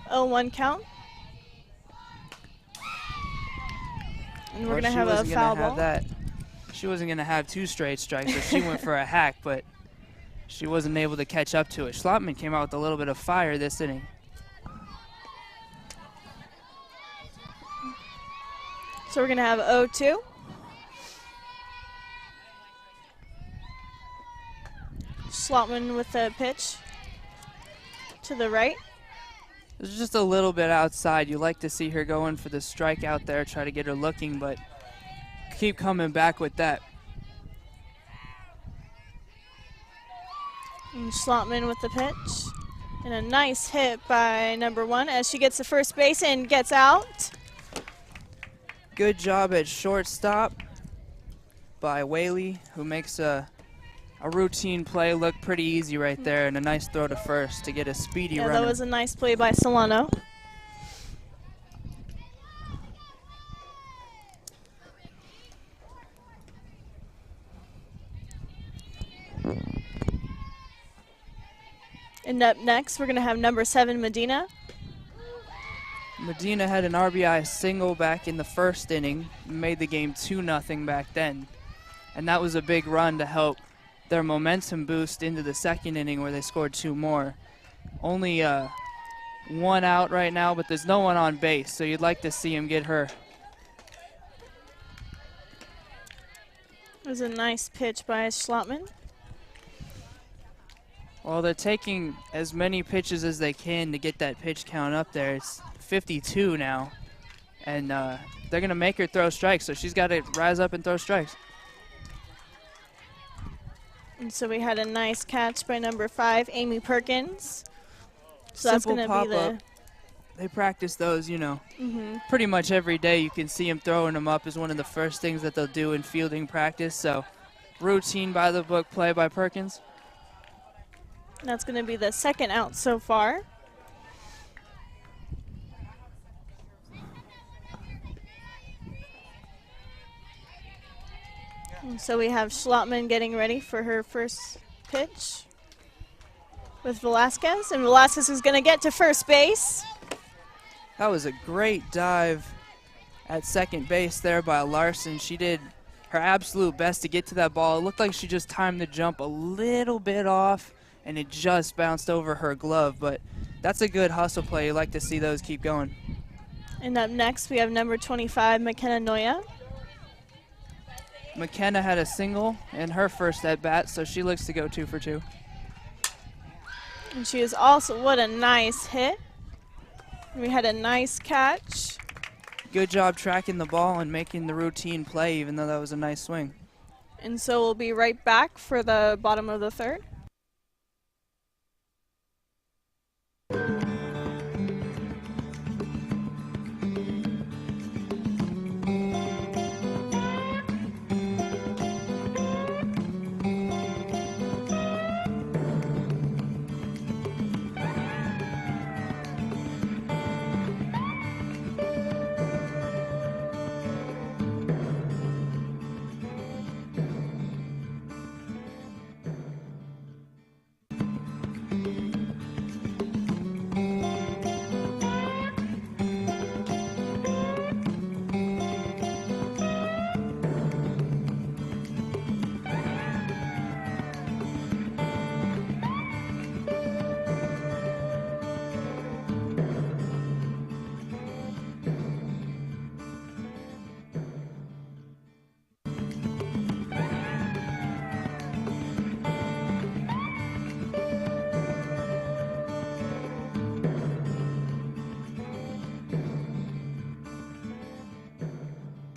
[SPEAKER 1] 0-1 count. And we're going to have a foul ball.
[SPEAKER 2] She wasn't going to have 2 straight strikes, so she went for a hack, but she wasn't able to catch up to it. Schlatman came out with a little bit of fire this inning.
[SPEAKER 1] So we're going to have 0-2. Schlatman with the pitch to the right.
[SPEAKER 2] It's just a little bit outside. You like to see her going for the strike out there, try to get her looking, but keep coming back with that.
[SPEAKER 1] And Schlatman with the pitch. And a nice hit by number 1 as she gets to first base and gets out.
[SPEAKER 2] Good job at shortstop by Whaley, who makes a routine play look pretty easy right there, and a nice throw to first to get a speedy runner.
[SPEAKER 1] That was a nice play by Solano. And up next, we're going to have number 7, Medina.
[SPEAKER 2] Medina had an RBI single back in the first inning, made the game 2-0 back then. And that was a big run to help their momentum boost into the second inning where they scored 2 more. Only 1 out right now, but there's no one on base, so you'd like to see him get her.
[SPEAKER 1] It was a nice pitch by Schlatman.
[SPEAKER 2] Well, they're taking as many pitches as they can to get that pitch count up there. It's 52 now, and they're going to make her throw strikes, so she's got to rise up and throw strikes.
[SPEAKER 1] And so we had a nice catch by number 5, Amy Perkins. So that's
[SPEAKER 2] Simple
[SPEAKER 1] going to be
[SPEAKER 2] pop-up.
[SPEAKER 1] the...
[SPEAKER 2] They practice those, you know, pretty much every day. You can see them throwing them up is one of the first things that they'll do in fielding practice. So routine by the book play by Perkins.
[SPEAKER 1] That's going to be the second out so far. And so we have Schlotman getting ready for her first pitch with Velasquez. And Velasquez is going to get to first base.
[SPEAKER 2] That was a great dive at second base there by Larson. She did her absolute best to get to that ball. It looked like she just timed the jump a little bit off, and it just bounced over her glove. But that's a good hustle play. You like to see those keep going.
[SPEAKER 1] And up next, we have number 25, McKenna Noya.
[SPEAKER 2] McKenna had a single in her first at-bat, so she looks to go 2 for 2.
[SPEAKER 1] And she is also, what a nice hit. We had a nice catch.
[SPEAKER 2] Good job tracking the ball and making the routine play, even though that was a nice swing.
[SPEAKER 1] And so we'll be right back for the bottom of the third.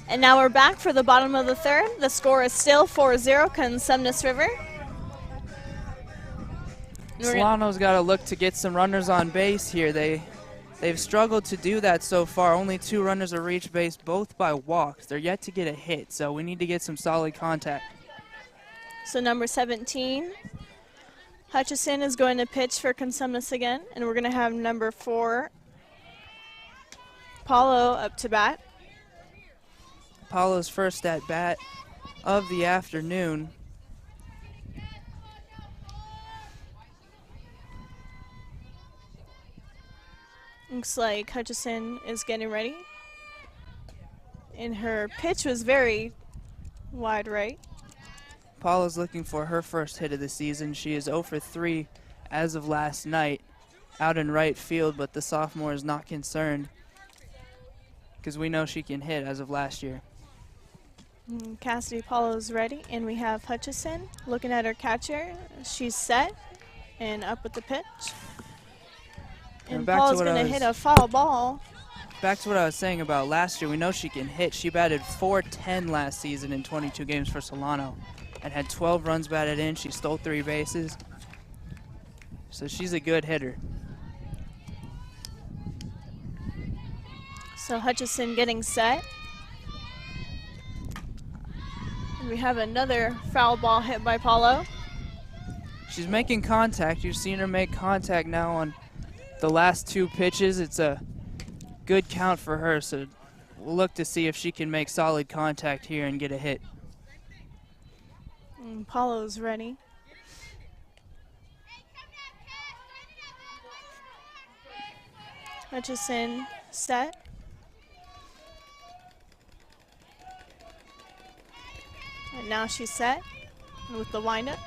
[SPEAKER 1] And now we're back for the bottom of the third. The score is still 4-0, Consumnes River.
[SPEAKER 2] Solano's got to look to get some runners on base here. They've struggled to do that so far. Only 2 runners have reached base, both by walks. They're yet to get a hit, so we need to get some solid contact.
[SPEAKER 1] So number 17, Hutchison is going to pitch for Consumnes again, and we're going to have number 4, Paulo, up to bat.
[SPEAKER 2] Paulo's first at bat of the afternoon.
[SPEAKER 1] Looks like Hutchison is getting ready. And her pitch was very wide right.
[SPEAKER 2] Paula's looking for her first hit of the season. She is 0 for 3 as of last night out in right field, but the sophomore is not concerned because we know she can hit as of last year.
[SPEAKER 1] Cassidy Paulo's ready, and we have Hutchison looking at her catcher. She's set and up with the pitch. And Paula's going to hit a foul ball.
[SPEAKER 2] Back to what I was saying about last year, we know she can hit. She batted .410 last season in 22 games for Solano and had 12 runs batted in. She stole 3 bases. So she's a good hitter.
[SPEAKER 1] So Hutchison getting set. And we have another foul ball hit by Paulo.
[SPEAKER 2] She's making contact. You've seen her make contact now on the last 2 pitches. It's a good count for her, so we'll look to see if she can make solid contact here and get a hit.
[SPEAKER 1] And Paulo's ready. Hutchison set. And now she's set with the windup.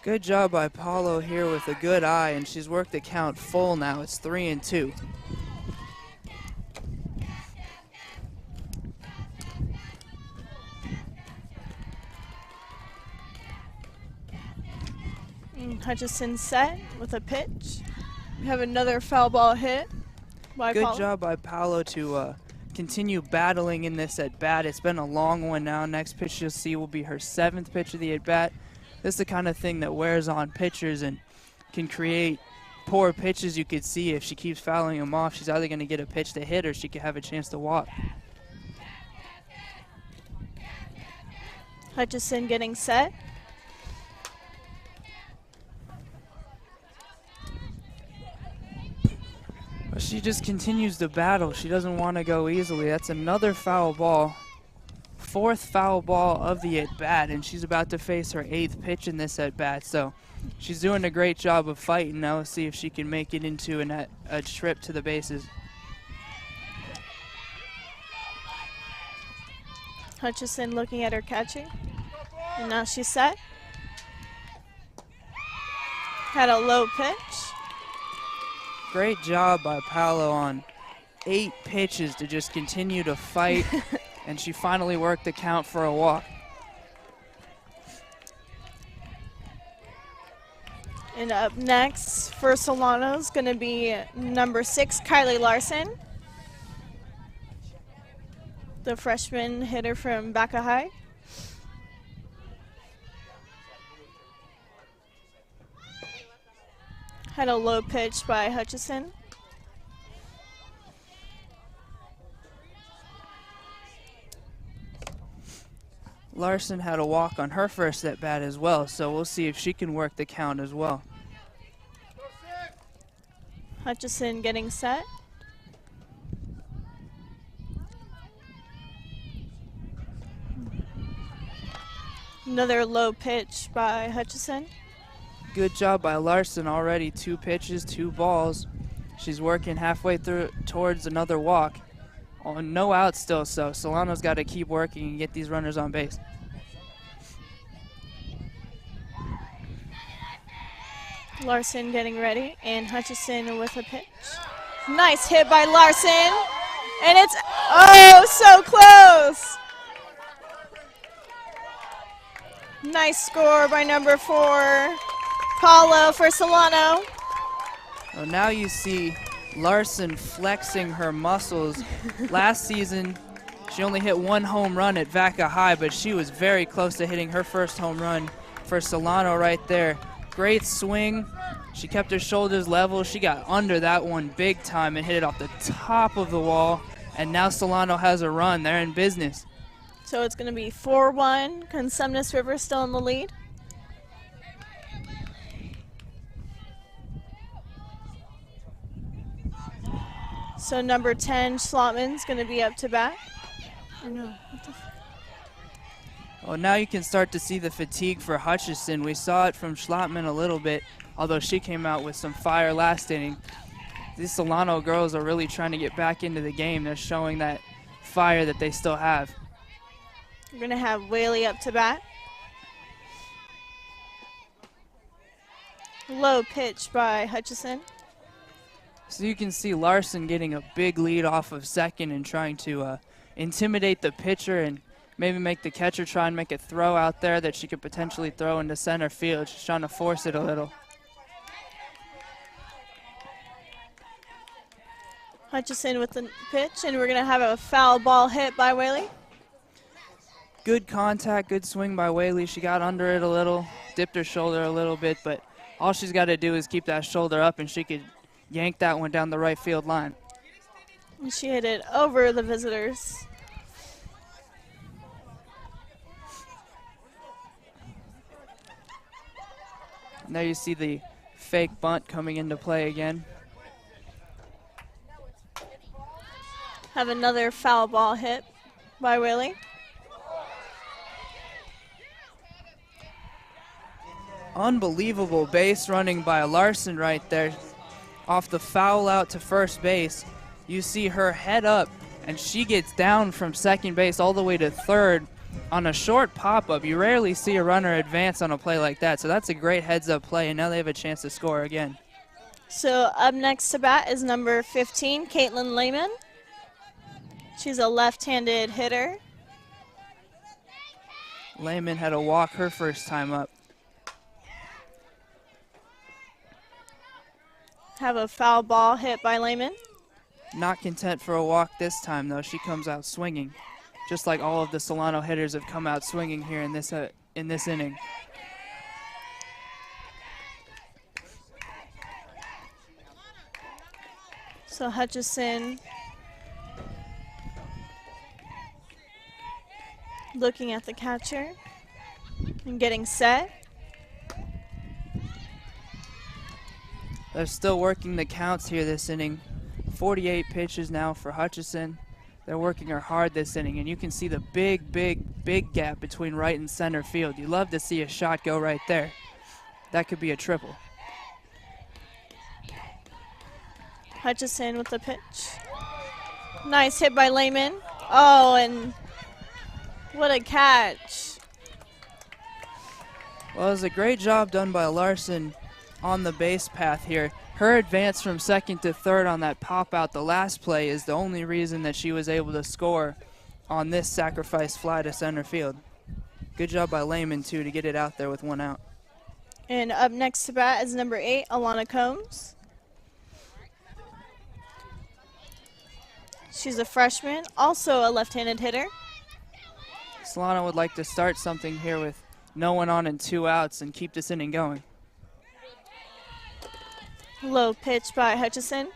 [SPEAKER 2] Good job by Paulo here with a good eye, and she's worked the count full now. It's 3-2.
[SPEAKER 1] And Hutchison set with a pitch. We have another foul ball hit by Paulo.
[SPEAKER 2] Good job by Paulo to continue battling in this at-bat. It's been a long one now. Next pitch you'll see will be her 7th pitch of the at-bat. This is the kind of thing that wears on pitchers and can create poor pitches. You could see if she keeps fouling them off, she's either going to get a pitch to hit or she could have a chance to walk.
[SPEAKER 1] Hutchison getting set.
[SPEAKER 2] But she just continues to battle. She doesn't want to go easily. That's another foul ball. 4th foul ball of the at-bat, and she's about to face her 8th pitch in this at-bat. So she's doing a great job of fighting. Now let's see if she can make it into a trip to the bases.
[SPEAKER 1] Hutchison looking at her catching. And now she's set. Had a low pitch.
[SPEAKER 2] Great job by Paolo on 8 pitches to just continue to fight. And she finally worked the count for a walk.
[SPEAKER 1] And up next for Solano is going to be number 6, Kylie Larson. The freshman hitter from Baca High. Had a low pitch by Hutchison.
[SPEAKER 2] Larson had a walk on her first at bat as well, so we'll see if she can work the count as well.
[SPEAKER 1] Hutchison getting set. Another low pitch by Hutchison.
[SPEAKER 2] Good job by Larson already. 2 pitches, 2 balls. She's working halfway through towards another walk. On no outs still, so Solano's got to keep working and get these runners on base.
[SPEAKER 1] Larson getting ready, and Hutchison with a pitch. Nice hit by Larson, and it's oh so close. Nice score by number 4, Paulo for Solano.
[SPEAKER 2] Well, now you see Larson flexing her muscles. Last season, she only hit 1 home run at Vaca High, but she was very close to hitting her first home run for Solano right there. Great swing. She kept her shoulders level. She got under that one big time and hit it off the top of the wall. And now Solano has a run. They're in business.
[SPEAKER 1] So it's going to be 4-1. Consumnes River still in the lead. So number 10, Schlotman's going to be up to bat. I know.
[SPEAKER 2] Well, now you can start to see the fatigue for Hutchison. We saw it from Schlotman a little bit, although she came out with some fire last inning. These Solano girls are really trying to get back into the game. They're showing that fire that they still have.
[SPEAKER 1] We're going to have Whaley up to bat. Low pitch by Hutchison.
[SPEAKER 2] So you can see Larson getting a big lead off of second and trying to intimidate the pitcher and maybe make the catcher try and make a throw out there that she could potentially throw into center field. She's trying to force it a little.
[SPEAKER 1] Hutchison with the pitch, and we're going to have a foul ball hit by Whaley.
[SPEAKER 2] Good contact, good swing by Whaley. She got under it a little, dipped her shoulder a little bit, but all she's got to do is keep that shoulder up and she could yank that one down the right field line.
[SPEAKER 1] And she hit it over the visitors.
[SPEAKER 2] And there you see the fake bunt coming into play again.
[SPEAKER 1] Have another foul ball hit by Whaley.
[SPEAKER 2] Unbelievable base running by Larson right there. Off the foul out to first base, you see her head up, and she gets down from second base all the way to third on a short pop-up. You rarely see a runner advance on a play like that, so that's a great heads-up play, and now they have a chance to score again.
[SPEAKER 1] So up next to bat is number 15, Caitlin Lehman. She's a left-handed hitter.
[SPEAKER 2] Lehman had a walk her first time up.
[SPEAKER 1] Have a foul ball hit by Lehman.
[SPEAKER 2] Not content for a walk this time, though. She comes out swinging, just like all of the Solano hitters have come out swinging here in this inning.
[SPEAKER 1] So Hutchison looking at the catcher and getting set.
[SPEAKER 2] They're still working the counts here this inning. 48 pitches now for Hutchison. They're working her hard this inning, and you can see the big gap between right and center field. You love to see a shot go right there. That could be a triple.
[SPEAKER 1] Hutchison with the pitch. Nice hit by Lehman. Oh, and what a catch.
[SPEAKER 2] Well, it was a great job done by Larson on the base path here. Her advance from second to third on that pop out the last play is the only reason that she was able to score on this sacrifice fly to center field. Good job by Lehman, too, to get it out there with one out.
[SPEAKER 1] And up next to bat is number 8, Alana Combs. She's a freshman, also a left-handed hitter.
[SPEAKER 2] Solano would like to start something here with no one on and 2 outs and keep this inning going.
[SPEAKER 1] Low pitch by Hutchison.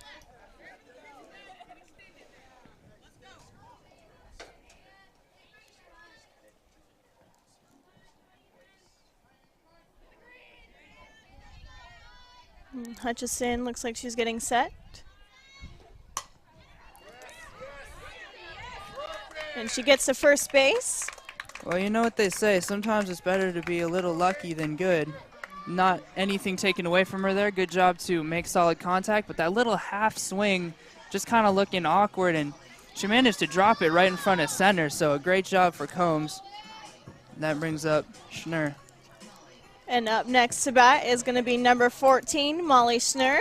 [SPEAKER 1] Hutchison looks like she's getting set. And she gets to first base.
[SPEAKER 2] Well, you know what they say. Sometimes it's better to be a little lucky than good. Not anything taken away from her there. Good job to make solid contact, but that little half swing just kind of looking awkward, and she managed to drop it right in front of center, so a great job for Combs. That brings up Schnurr.
[SPEAKER 1] And up next to bat is going to be number 14, Molly Schnurr.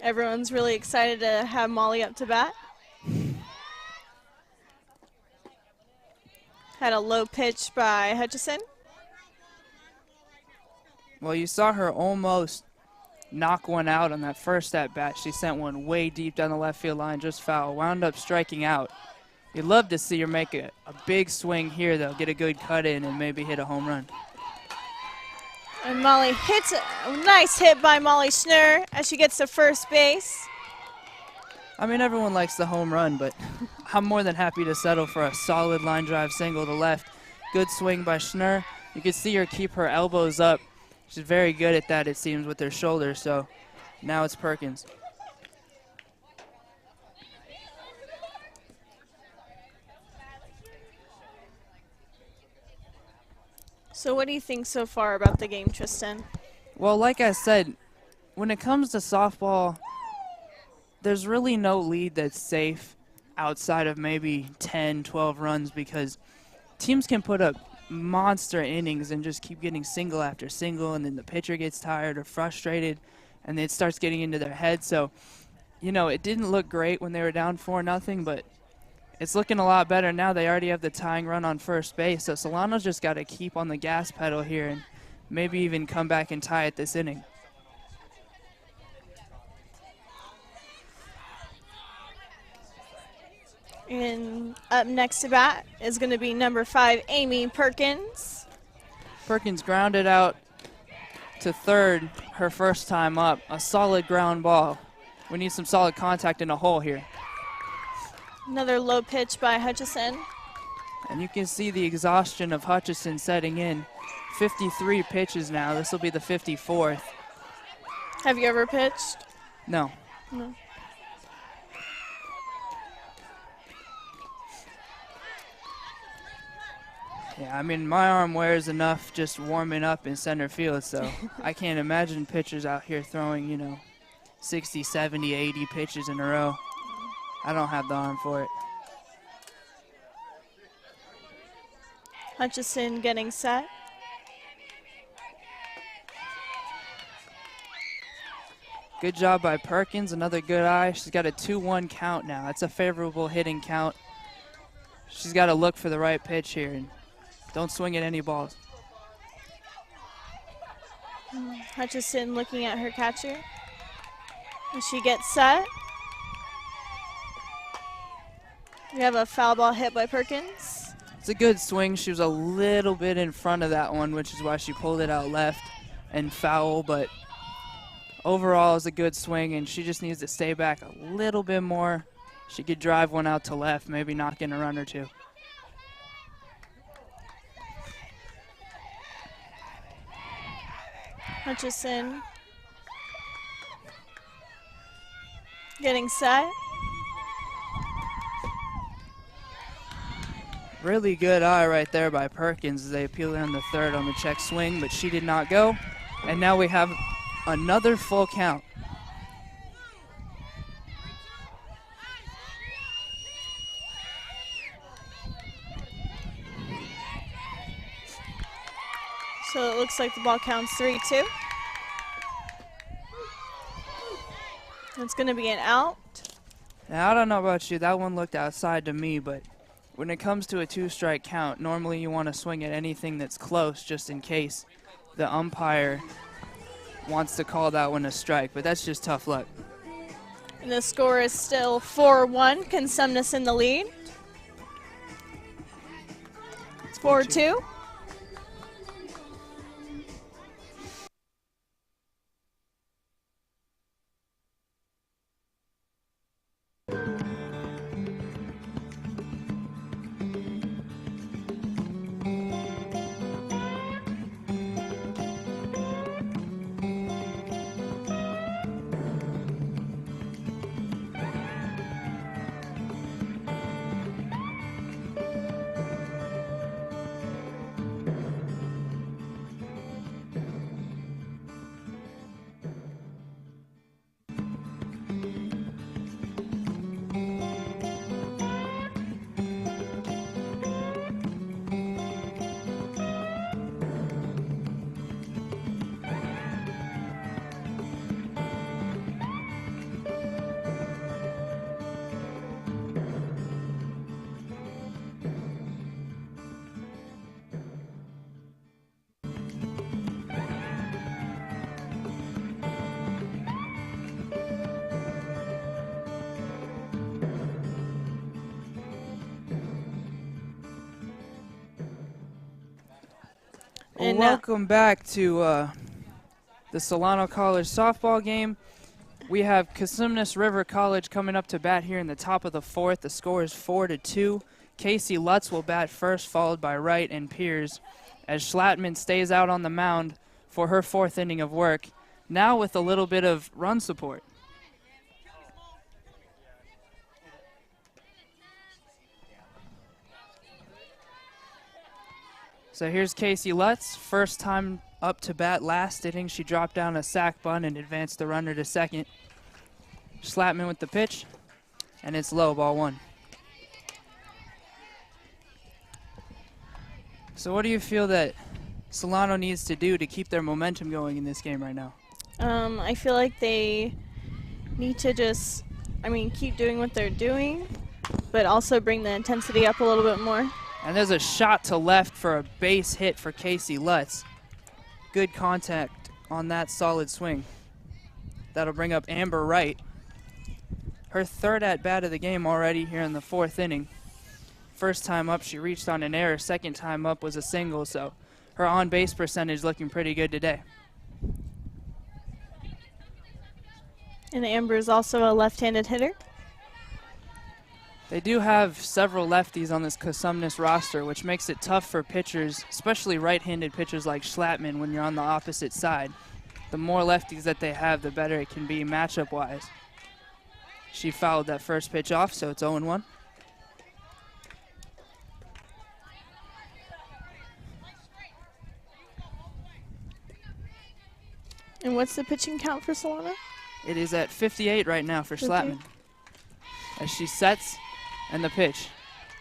[SPEAKER 1] Everyone's really excited to have Molly up to bat. Had a low pitch by Hutchison.
[SPEAKER 2] Well, you saw her almost knock one out on that first at-bat. She sent one way deep down the left field line, just foul. Wound up striking out. You'd love to see her make a big swing here, though, get a good cut in and maybe hit a home run.
[SPEAKER 1] And Molly hits a nice hit by Molly Schnurr as she gets to first base.
[SPEAKER 2] I mean, everyone likes the home run, but I'm more than happy to settle for a solid line drive single to left. Good swing by Schnurr. You can see her keep her elbows up. She's very good at that, it seems, with her shoulders, so now it's Perkins.
[SPEAKER 1] So what do you think so far about the game, Tristan?
[SPEAKER 2] Well, like I said, when it comes to softball, there's really no lead that's safe outside of maybe 10, 12 runs, because teams can put up monster innings and just keep getting single after single, and then the pitcher gets tired or frustrated and it starts getting into their head. So, you know, it didn't look great when they were down 4-0, but it's looking a lot better now. They already have the tying run on first base, so Solano's just got to keep on the gas pedal here and maybe even come back and tie it this inning.
[SPEAKER 1] And up next to bat is going to be number 5, Amy Perkins.
[SPEAKER 2] Perkins grounded out to third her first time up. A solid ground ball. We need some solid contact in a hole here.
[SPEAKER 1] Another low pitch by Hutchison.
[SPEAKER 2] And you can see the exhaustion of Hutchison setting in. 53 pitches now. This will be the 54th.
[SPEAKER 1] Have you ever pitched?
[SPEAKER 2] No.
[SPEAKER 1] No.
[SPEAKER 2] Yeah, I mean, my arm wears enough just warming up in center field, so I can't imagine pitchers out here throwing, you know, 60, 70, 80 pitches in a row. I don't have the arm for it.
[SPEAKER 1] Hutchison getting set.
[SPEAKER 2] Good job by Perkins, another good eye. She's got a 2-1 count now. That's a favorable hitting count. She's got to look for the right pitch here and don't swing at any balls.
[SPEAKER 1] Hutchison looking at her catcher. And she gets set. We have a foul ball hit by Perkins.
[SPEAKER 2] It's a good swing. She was a little bit in front of that one, which is why she pulled it out left and foul, but overall it's a good swing, and she just needs to stay back a little bit more. She could drive one out to left, maybe knock in a run or two.
[SPEAKER 1] Hutchison getting set.
[SPEAKER 2] Really good eye right there by Perkins as they appealed on the third on the check swing, but she did not go. And now we have another full count.
[SPEAKER 1] So it looks like the ball counts 3-2. It's going to be an out.
[SPEAKER 2] Now, I don't know about you, that one looked outside to me, but when it comes to a two-strike count, normally you want to swing at anything that's close just in case the umpire wants to call that one a strike, but that's just tough luck.
[SPEAKER 1] And the score is still 4-1. Consumnes in the lead. It's 4-2.
[SPEAKER 2] Well, welcome back to the Solano College softball game. We have Consumnes River College coming up to bat here in the top of the fourth. The score is 4-2. Casey Lutz will bat first, followed by Wright and Piers, as Schlattman stays out on the mound for her fourth inning of work, now with a little bit of run support. So here's Casey Lutz, first time up to bat last inning. She dropped down a sac bunt and advanced the runner to second. Schlattman with the pitch, and it's low, ball one. So what do you feel that Solano needs to do to keep their momentum going in this game right now?
[SPEAKER 1] I feel like they need to just, keep doing what they're doing, but also bring the intensity up a little bit more.
[SPEAKER 2] And there's a shot to left for a base hit for Casey Lutz. Good contact on that solid swing. That'll bring up Amber Wright. Her third at-bat of the game already here in the fourth inning. First time up, she reached on an error. Second time up was a single, so her on-base percentage looking pretty good today.
[SPEAKER 1] And Amber is also a left-handed hitter.
[SPEAKER 2] They do have several lefties on this Consumnes roster, which makes it tough for pitchers, especially right-handed pitchers like Schlattman when you're on the opposite side. The more lefties that they have, the better it can be matchup-wise. She fouled that first pitch off, so it's 0-1.
[SPEAKER 1] And what's the pitching count for Solano?
[SPEAKER 2] It is at 58 right now for Schlattman. As she sets, and the pitch,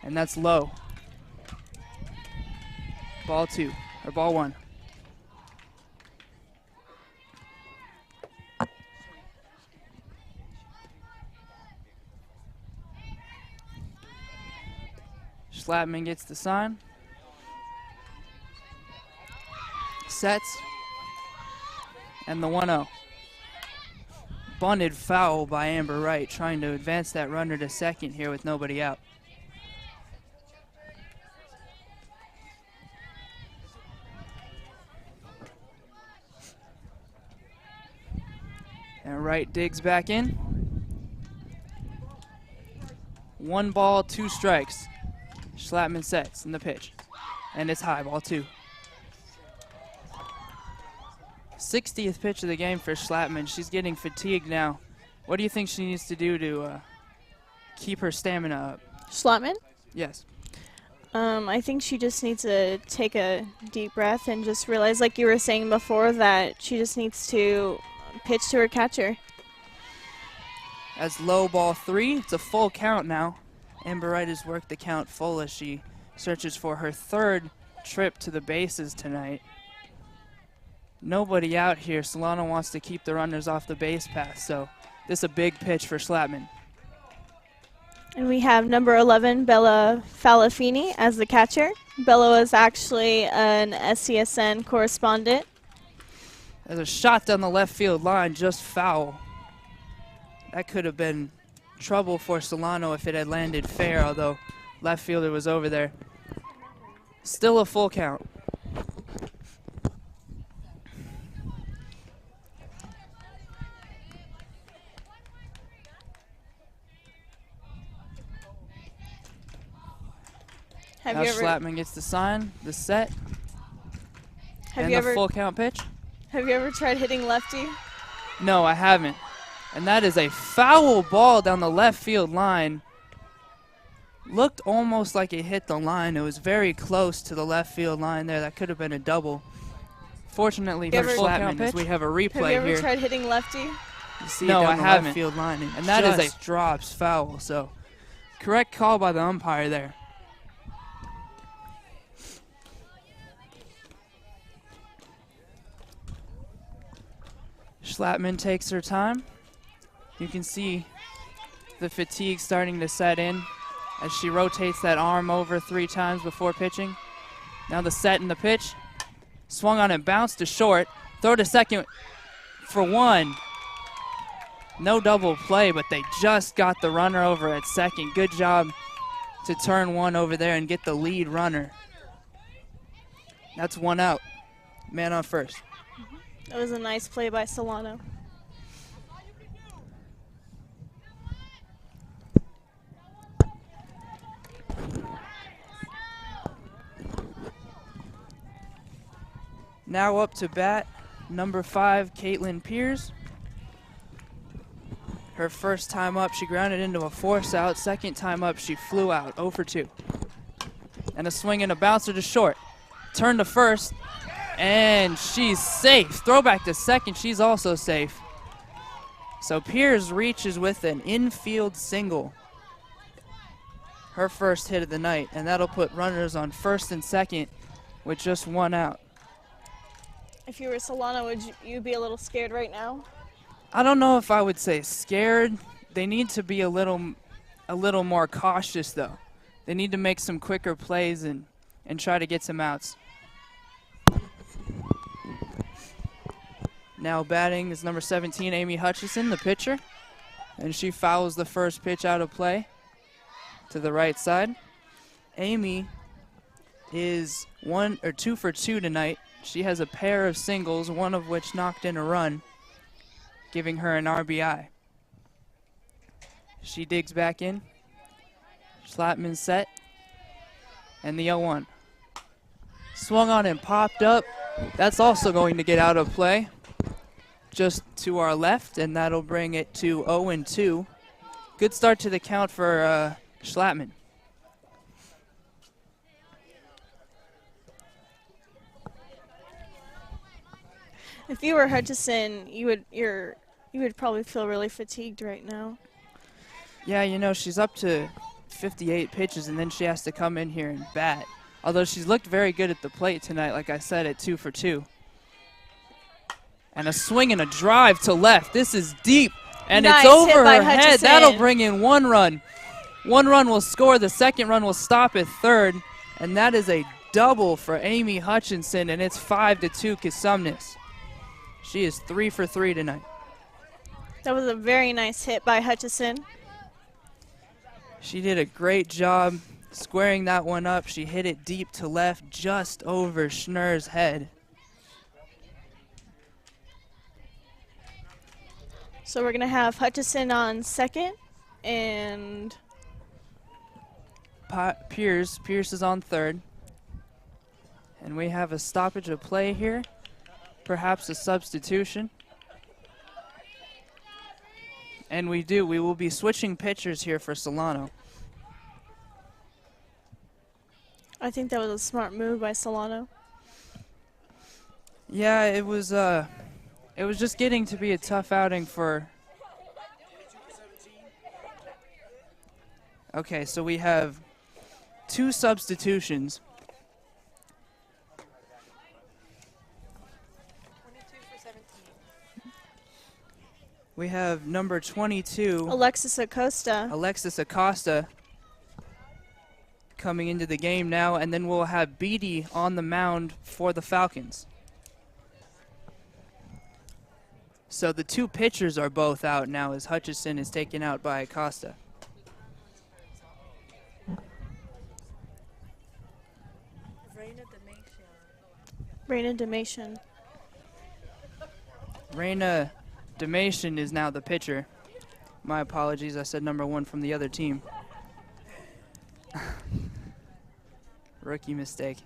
[SPEAKER 2] and that's low. Ball two, or ball one. Schlattman gets the sign. Sets, and the 1-0. bunted foul by Amber Wright, trying to advance that runner to second here with nobody out. And Wright digs back in. 1 ball, 2 strikes. Schlattman sets in the pitch. And it's high, ball 2. 60th pitch of the game for Schlattman. She's getting fatigued now. What do you think she needs to do to keep her stamina up?
[SPEAKER 1] Schlattman?
[SPEAKER 2] Yes.
[SPEAKER 1] I think she just needs to take a deep breath and just realize, like you were saying before, that she just needs to pitch to her catcher.
[SPEAKER 2] As low, ball 3. It's a full count now. Amber Wright has worked the count full as she searches for her 3rd trip to the bases tonight. Nobody out here. Solano wants to keep the runners off the base path, so this is a big pitch for Schlattman.
[SPEAKER 1] And we have number 11, Bella Falafini, as the catcher. Bella is actually an SCSN correspondent.
[SPEAKER 2] There's a shot down the left field line, just foul. That could have been trouble for Solano if it had landed fair, although left fielder was over there. Still a full count.
[SPEAKER 1] Have
[SPEAKER 2] Now
[SPEAKER 1] you ever
[SPEAKER 2] Schlattman gets the sign, the set,
[SPEAKER 1] have
[SPEAKER 2] and
[SPEAKER 1] you
[SPEAKER 2] the
[SPEAKER 1] ever
[SPEAKER 2] full count pitch.
[SPEAKER 1] have you ever tried hitting lefty?
[SPEAKER 2] No, I haven't. And that is a foul ball down the left field line. Looked almost like it hit the line. It was very close to the left field line there. That could have been a double. Fortunately for Schlattman, as we have a replay
[SPEAKER 1] Have you ever
[SPEAKER 2] here.
[SPEAKER 1] tried hitting lefty?
[SPEAKER 2] You see
[SPEAKER 4] No,
[SPEAKER 2] it down
[SPEAKER 4] I
[SPEAKER 2] the
[SPEAKER 4] haven't.
[SPEAKER 2] left field line, and that is a drops foul. So, correct call by the umpire there. Schlattman takes her time. You can see the fatigue starting to set in as she rotates that arm over 3 times before pitching. Now the set and the pitch. Swung on and bounced to short. Throw to second for 1. No double play, but they just got the runner over at second. Good job to turn 1 over there and get the lead runner. That's 1 out. Man on first.
[SPEAKER 1] That was a nice play by Solano.
[SPEAKER 2] Now up to bat, number 5, Caitlin Piers. Her first time up, she grounded into a force out. Second time up, she flew out, 0 for 2. And a swing and a bouncer to short. Turn to first, and she's safe. Throwback to second, she's also safe. So Piers reaches with an infield single. Her first hit of the night, and that'll put runners on first and second with just 1 out.
[SPEAKER 1] If you were Solano, would you be a little scared right now?
[SPEAKER 2] I don't know if I would say scared. They need to be a little more cautious, though. They need to make some quicker plays and try to get some outs. Now batting is number 17, Amy Hutchison, the pitcher. And she fouls the first pitch out of play to the right side. Amy is 1 or 2 for 2 tonight. She has a pair of singles, one of which knocked in a run, giving her an RBI. She digs back in. Schlattman set. And the 0-1. Swung on and popped up. That's also going to get out of play. Just to our left, and that'll bring it to 0-2. Good start to the count for Schlattman.
[SPEAKER 1] If you were Hutchison, you would probably feel really fatigued right now.
[SPEAKER 2] Yeah, you know, she's up to 58 pitches, and then she has to come in here and bat. Although she's looked very good at the plate tonight, like I said, at 2 for 2. And a swing and a drive to left. This is deep, and
[SPEAKER 1] Nice
[SPEAKER 2] it's
[SPEAKER 1] hit
[SPEAKER 2] over
[SPEAKER 1] by
[SPEAKER 2] her head.
[SPEAKER 1] Hutchison.
[SPEAKER 2] That'll bring in 1 run. 1 run will score. The second run will stop at third, and that is a double for Amy Hutchinson, and it's 5-2 Consumnes. She is 3 for 3 tonight.
[SPEAKER 1] That was a very nice hit by Hutchison.
[SPEAKER 2] She did a great job squaring that one up. She hit it deep to left, just over Schnurr's head.
[SPEAKER 1] So we're going to have Hutchison on second and
[SPEAKER 2] Pierce is on third. And we have a stoppage of play here, perhaps a substitution. And we will be switching pitchers here for Solano.
[SPEAKER 1] I think that was a smart move by Solano.
[SPEAKER 2] Yeah, it was just getting to be a tough outing for... Okay, so we have 2 substitutions. We have number 22,
[SPEAKER 1] Alexis Acosta,
[SPEAKER 2] coming into the game now, and then we'll have Beatty on the mound for the Falcons. So the 2 pitchers are both out now as Hutchison is taken out by Acosta.
[SPEAKER 1] Raina
[SPEAKER 2] Demation is now the pitcher. My apologies, I said number 1 from the other team. Rookie mistake.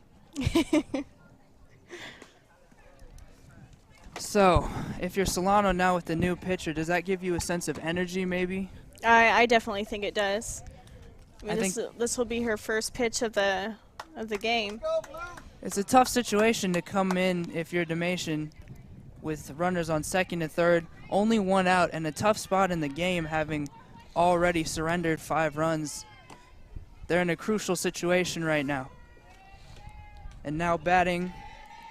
[SPEAKER 2] So, if you're Solano now with the new pitcher, does that give you a sense of energy maybe?
[SPEAKER 1] I definitely think it does. I mean,
[SPEAKER 2] I
[SPEAKER 1] this will be her first pitch of the game.
[SPEAKER 2] It's a tough situation to come in if you're Demation with runners on second and third, only 1 out, and a tough spot in the game, having already surrendered 5 runs. They're in a crucial situation right now. And now batting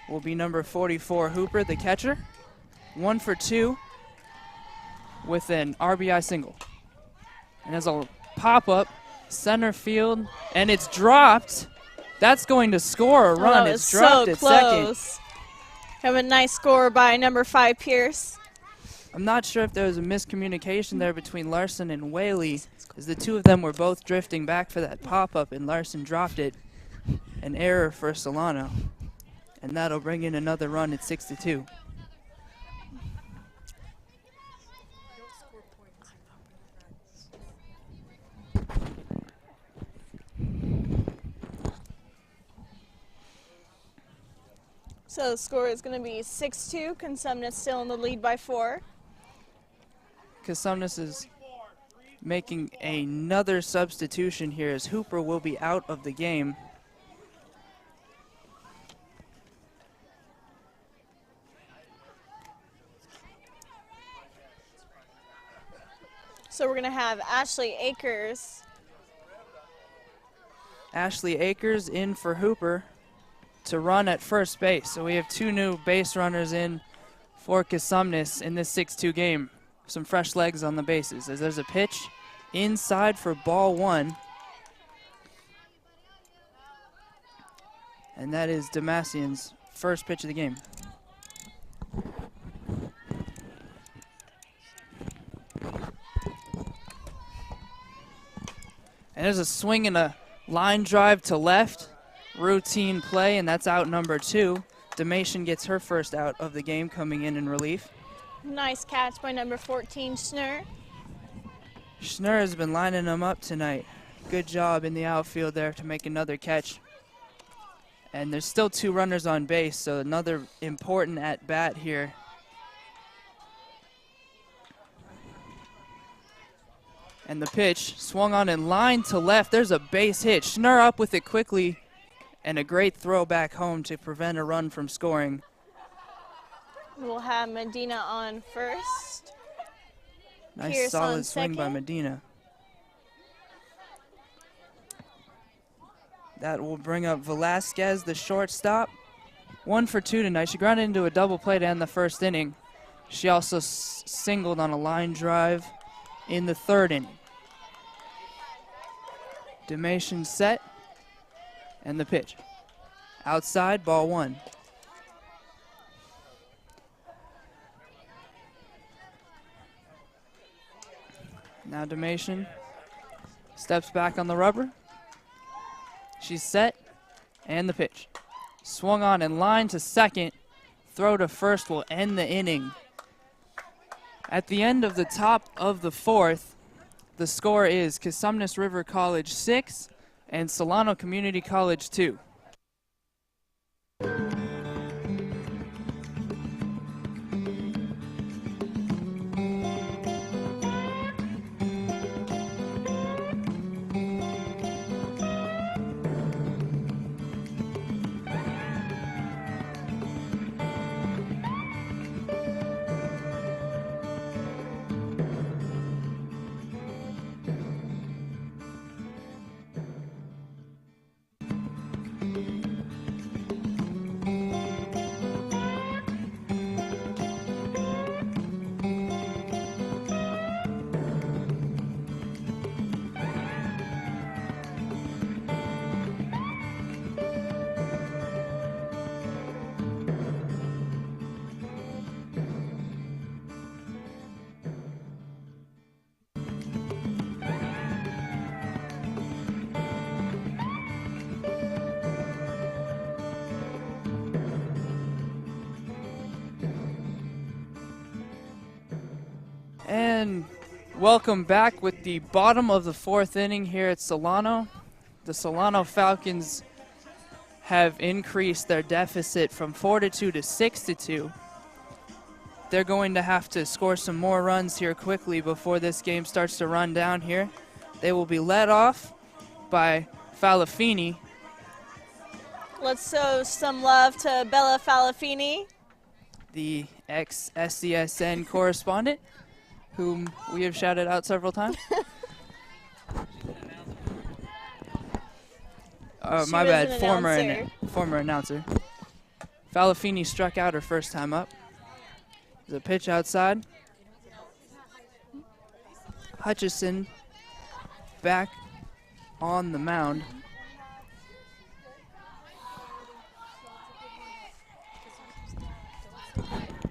[SPEAKER 2] will be number 44, Hooper, the catcher. 1 for 2 with an RBI single. And as a pop-up, center field, and it's dropped. That's going to score a run. It's dropped at second.
[SPEAKER 1] Have a nice score by number 5, Pierce.
[SPEAKER 2] I'm not sure if there was a miscommunication there between Larson and Whaley, as the 2 of them were both drifting back for that pop-up, and Larson dropped it. An error for Solano. And that'll bring in another run at 6-2.
[SPEAKER 1] So the score is going to be 6-2. Consumnes still in the lead by 4.
[SPEAKER 2] Consumnes is making another substitution here as Hooper will be out of the game.
[SPEAKER 1] So we're going to have Ashley Akers.
[SPEAKER 2] Ashley Akers in for Hooper to run at first base. So we have 2 new base runners in for Consumnes in this 6-2 game. Some fresh legs on the bases as there's a pitch inside for ball 1. And that is Damasian's first pitch of the game. And there's a swing and a line drive to left. Routine play, and that's out number 2. Demation gets her first out of the game, coming in relief.
[SPEAKER 1] Nice catch by number 14, Schnurr.
[SPEAKER 2] Schnurr has been lining them up tonight. Good job in the outfield there to make another catch. And there's still 2 runners on base, so another important at-bat here. And the pitch swung on in line to left. There's a base hit. Schnurr up with it quickly. And a great throw back home to prevent a run from scoring.
[SPEAKER 1] We'll have Medina on first.
[SPEAKER 2] Nice
[SPEAKER 1] Pierce
[SPEAKER 2] solid
[SPEAKER 1] on
[SPEAKER 2] swing by
[SPEAKER 1] second.
[SPEAKER 2] Medina. That will bring up Velasquez, the shortstop. 1 for 2 tonight. She grounded into a double play to end the first inning. She also singled on a line drive in the 3rd inning. Demation set. And the pitch. Outside, ball 1. Now Damation steps back on the rubber. She's set, and the pitch. Swung on in line to second. Throw to first will end the inning. At the end of the top of the fourth, the score is Consumnes River College 6 and Solano Community College 2. And welcome back with the bottom of the fourth inning here at Solano. The Solano Falcons have increased their deficit from 4-2 to 6-2. They're going to have to score some more runs here quickly before this game starts to run down here. They will be led off by Falafini.
[SPEAKER 1] Let's show some love to Bella Falafini,
[SPEAKER 2] The ex-SCSN correspondent, whom we have shouted out several times. My bad, former announcer. Falafini struck out her first time up. There's a pitch outside. Hutchison back on the mound.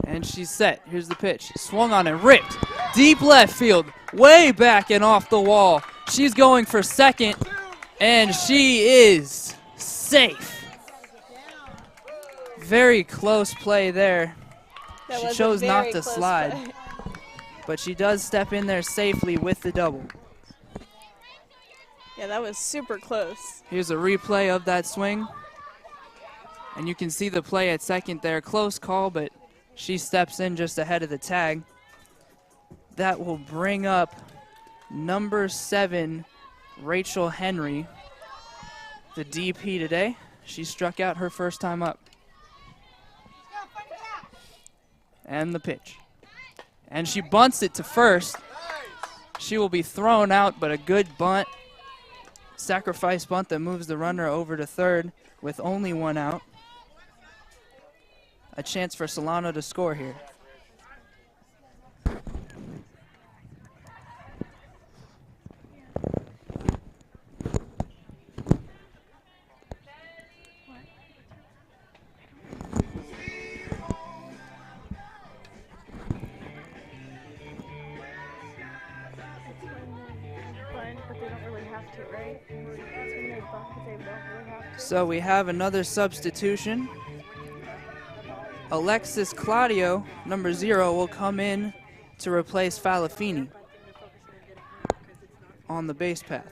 [SPEAKER 2] And she's set. Here's the pitch. Swung on and ripped. Deep left field. Way back and off the wall. She's going for second. And she is safe. Very close play there. She chose not to slide. But she does step in there safely with the double.
[SPEAKER 1] Yeah, that was super close.
[SPEAKER 2] Here's a replay of that swing. And you can see the play at second there. Close call, but she steps in just ahead of the tag. That will bring up number 7, Rachel Henry, the DP today. She struck out her first time up. And the pitch. And she bunts it to first. She will be thrown out, but a good bunt. Sacrifice bunt that moves the runner over to third with only one out. A chance for Solano to score here. So we have another substitution. Alexis Claudio, number 0, will come in to replace Falafini on the base path.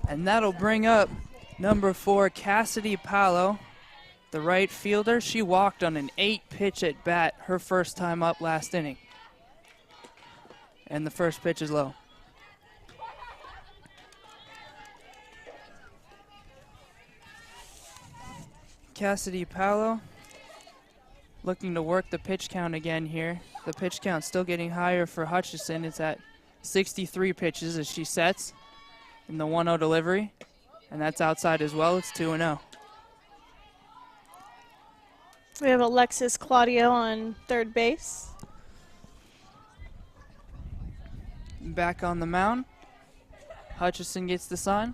[SPEAKER 2] And that'll bring up number 4, Cassidy Palo, the right fielder. She walked on an 8-pitch at bat her first time up last inning. And the first pitch is low. Cassidy Palo looking to work the pitch count again here. The pitch count still getting higher for Hutchison. It's at 63 pitches as she sets in the 1-0 delivery. And that's outside as well. It's 2-0.
[SPEAKER 1] We have Alexis Claudio on third base.
[SPEAKER 2] Back on the mound. Hutchison gets the sign.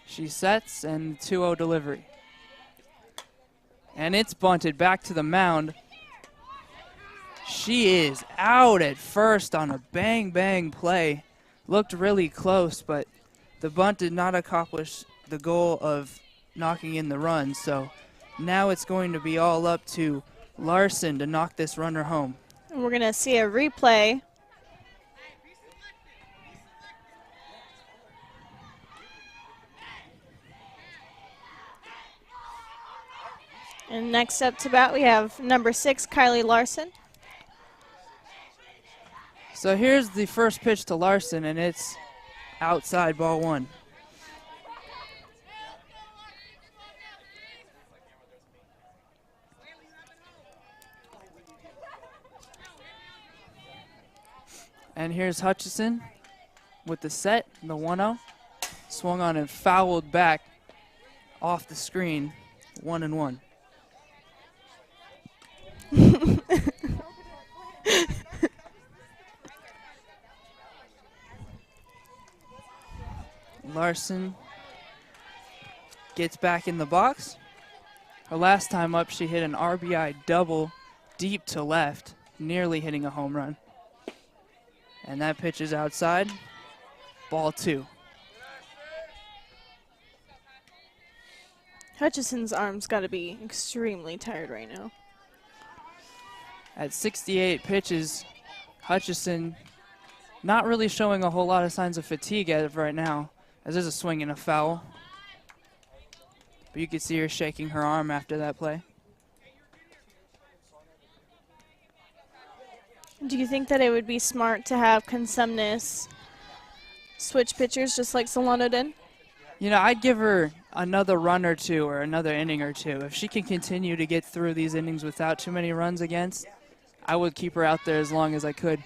[SPEAKER 2] She sets and 2-0 delivery. And it's bunted back to the mound. She is out at first on a bang-bang play. Looked really close, but the bunt did not accomplish the goal of knocking in the run. So now it's going to be all up to Larson to knock this runner home.
[SPEAKER 1] And we're going to see a replay. And next up to bat, we have number 6, Kylie Larson.
[SPEAKER 2] So here's the first pitch to Larson, and it's outside, ball 1. And here's Hutchison with the set, the 1-0. Swung on and fouled back off the screen, 1-1. Larson gets back in the box. Her last time up, she hit an RBI double deep to left, nearly hitting a home run. And that pitch is outside, ball 2.
[SPEAKER 1] Hutchison's arm's got to be extremely tired right now.
[SPEAKER 2] At 68 pitches, Hutchison not really showing a whole lot of signs of fatigue as of right now, as there's a swing and a foul. But you can see her shaking her arm after that play.
[SPEAKER 1] Do you think that it would be smart to have Consumnes switch pitchers just like Solano did?
[SPEAKER 2] You know, I'd give her another run or two or another inning or two. If she can continue to get through these innings without too many runs against, I would keep her out there as long as I could.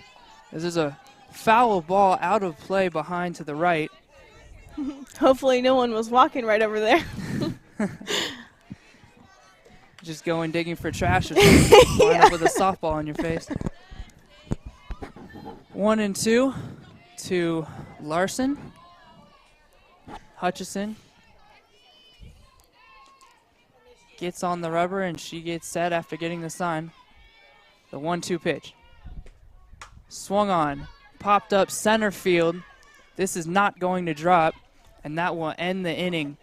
[SPEAKER 2] There's a foul ball out of play behind to the right.
[SPEAKER 1] Hopefully no one was walking right over there.
[SPEAKER 2] Just going digging for trash or something. Line up with a softball in your face. 1-2 to Larson. Hutchison gets on the rubber and she gets set after getting the sign. The 1-2 pitch. Swung on, popped up center field. This is not going to drop, and that will end the inning.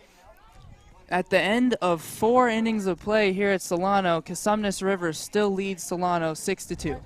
[SPEAKER 2] At the end of 4 innings of play here at Solano, Consumnes River still leads Solano 6-2.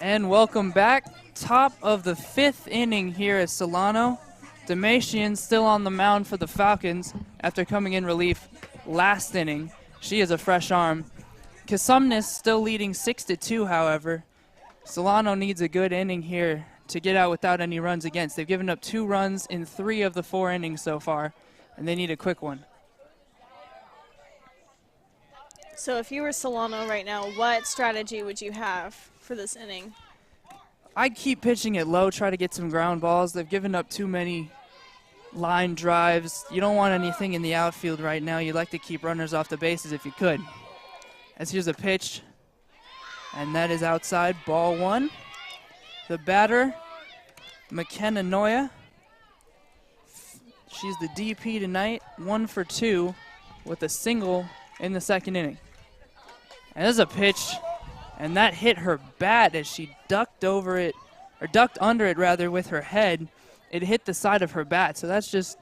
[SPEAKER 2] And welcome back. Top of the 5th inning here at Solano. Damatian still on the mound for the Falcons after coming in relief last inning. She is a fresh arm. Consumnes still leading 6-2, however. Solano needs a good inning here to get out without any runs against. They've given up 2 runs in 3 of the 4 innings so far, and they need a quick one.
[SPEAKER 1] So if you were Solano right now, what strategy would you have for this inning?
[SPEAKER 2] I'd keep pitching it low, try to get some ground balls. They've given up too many line drives. You don't want anything in the outfield right now. You'd like to keep runners off the bases if you could. As here's a pitch, and that is outside, ball 1. The batter, McKenna Noya. She's the DP tonight, 1 for 2 with a single in the 2nd inning. And there's a pitch, And that hit her bat as she ducked over it, or ducked under it rather, with her head. It hit the side of her bat, so that's just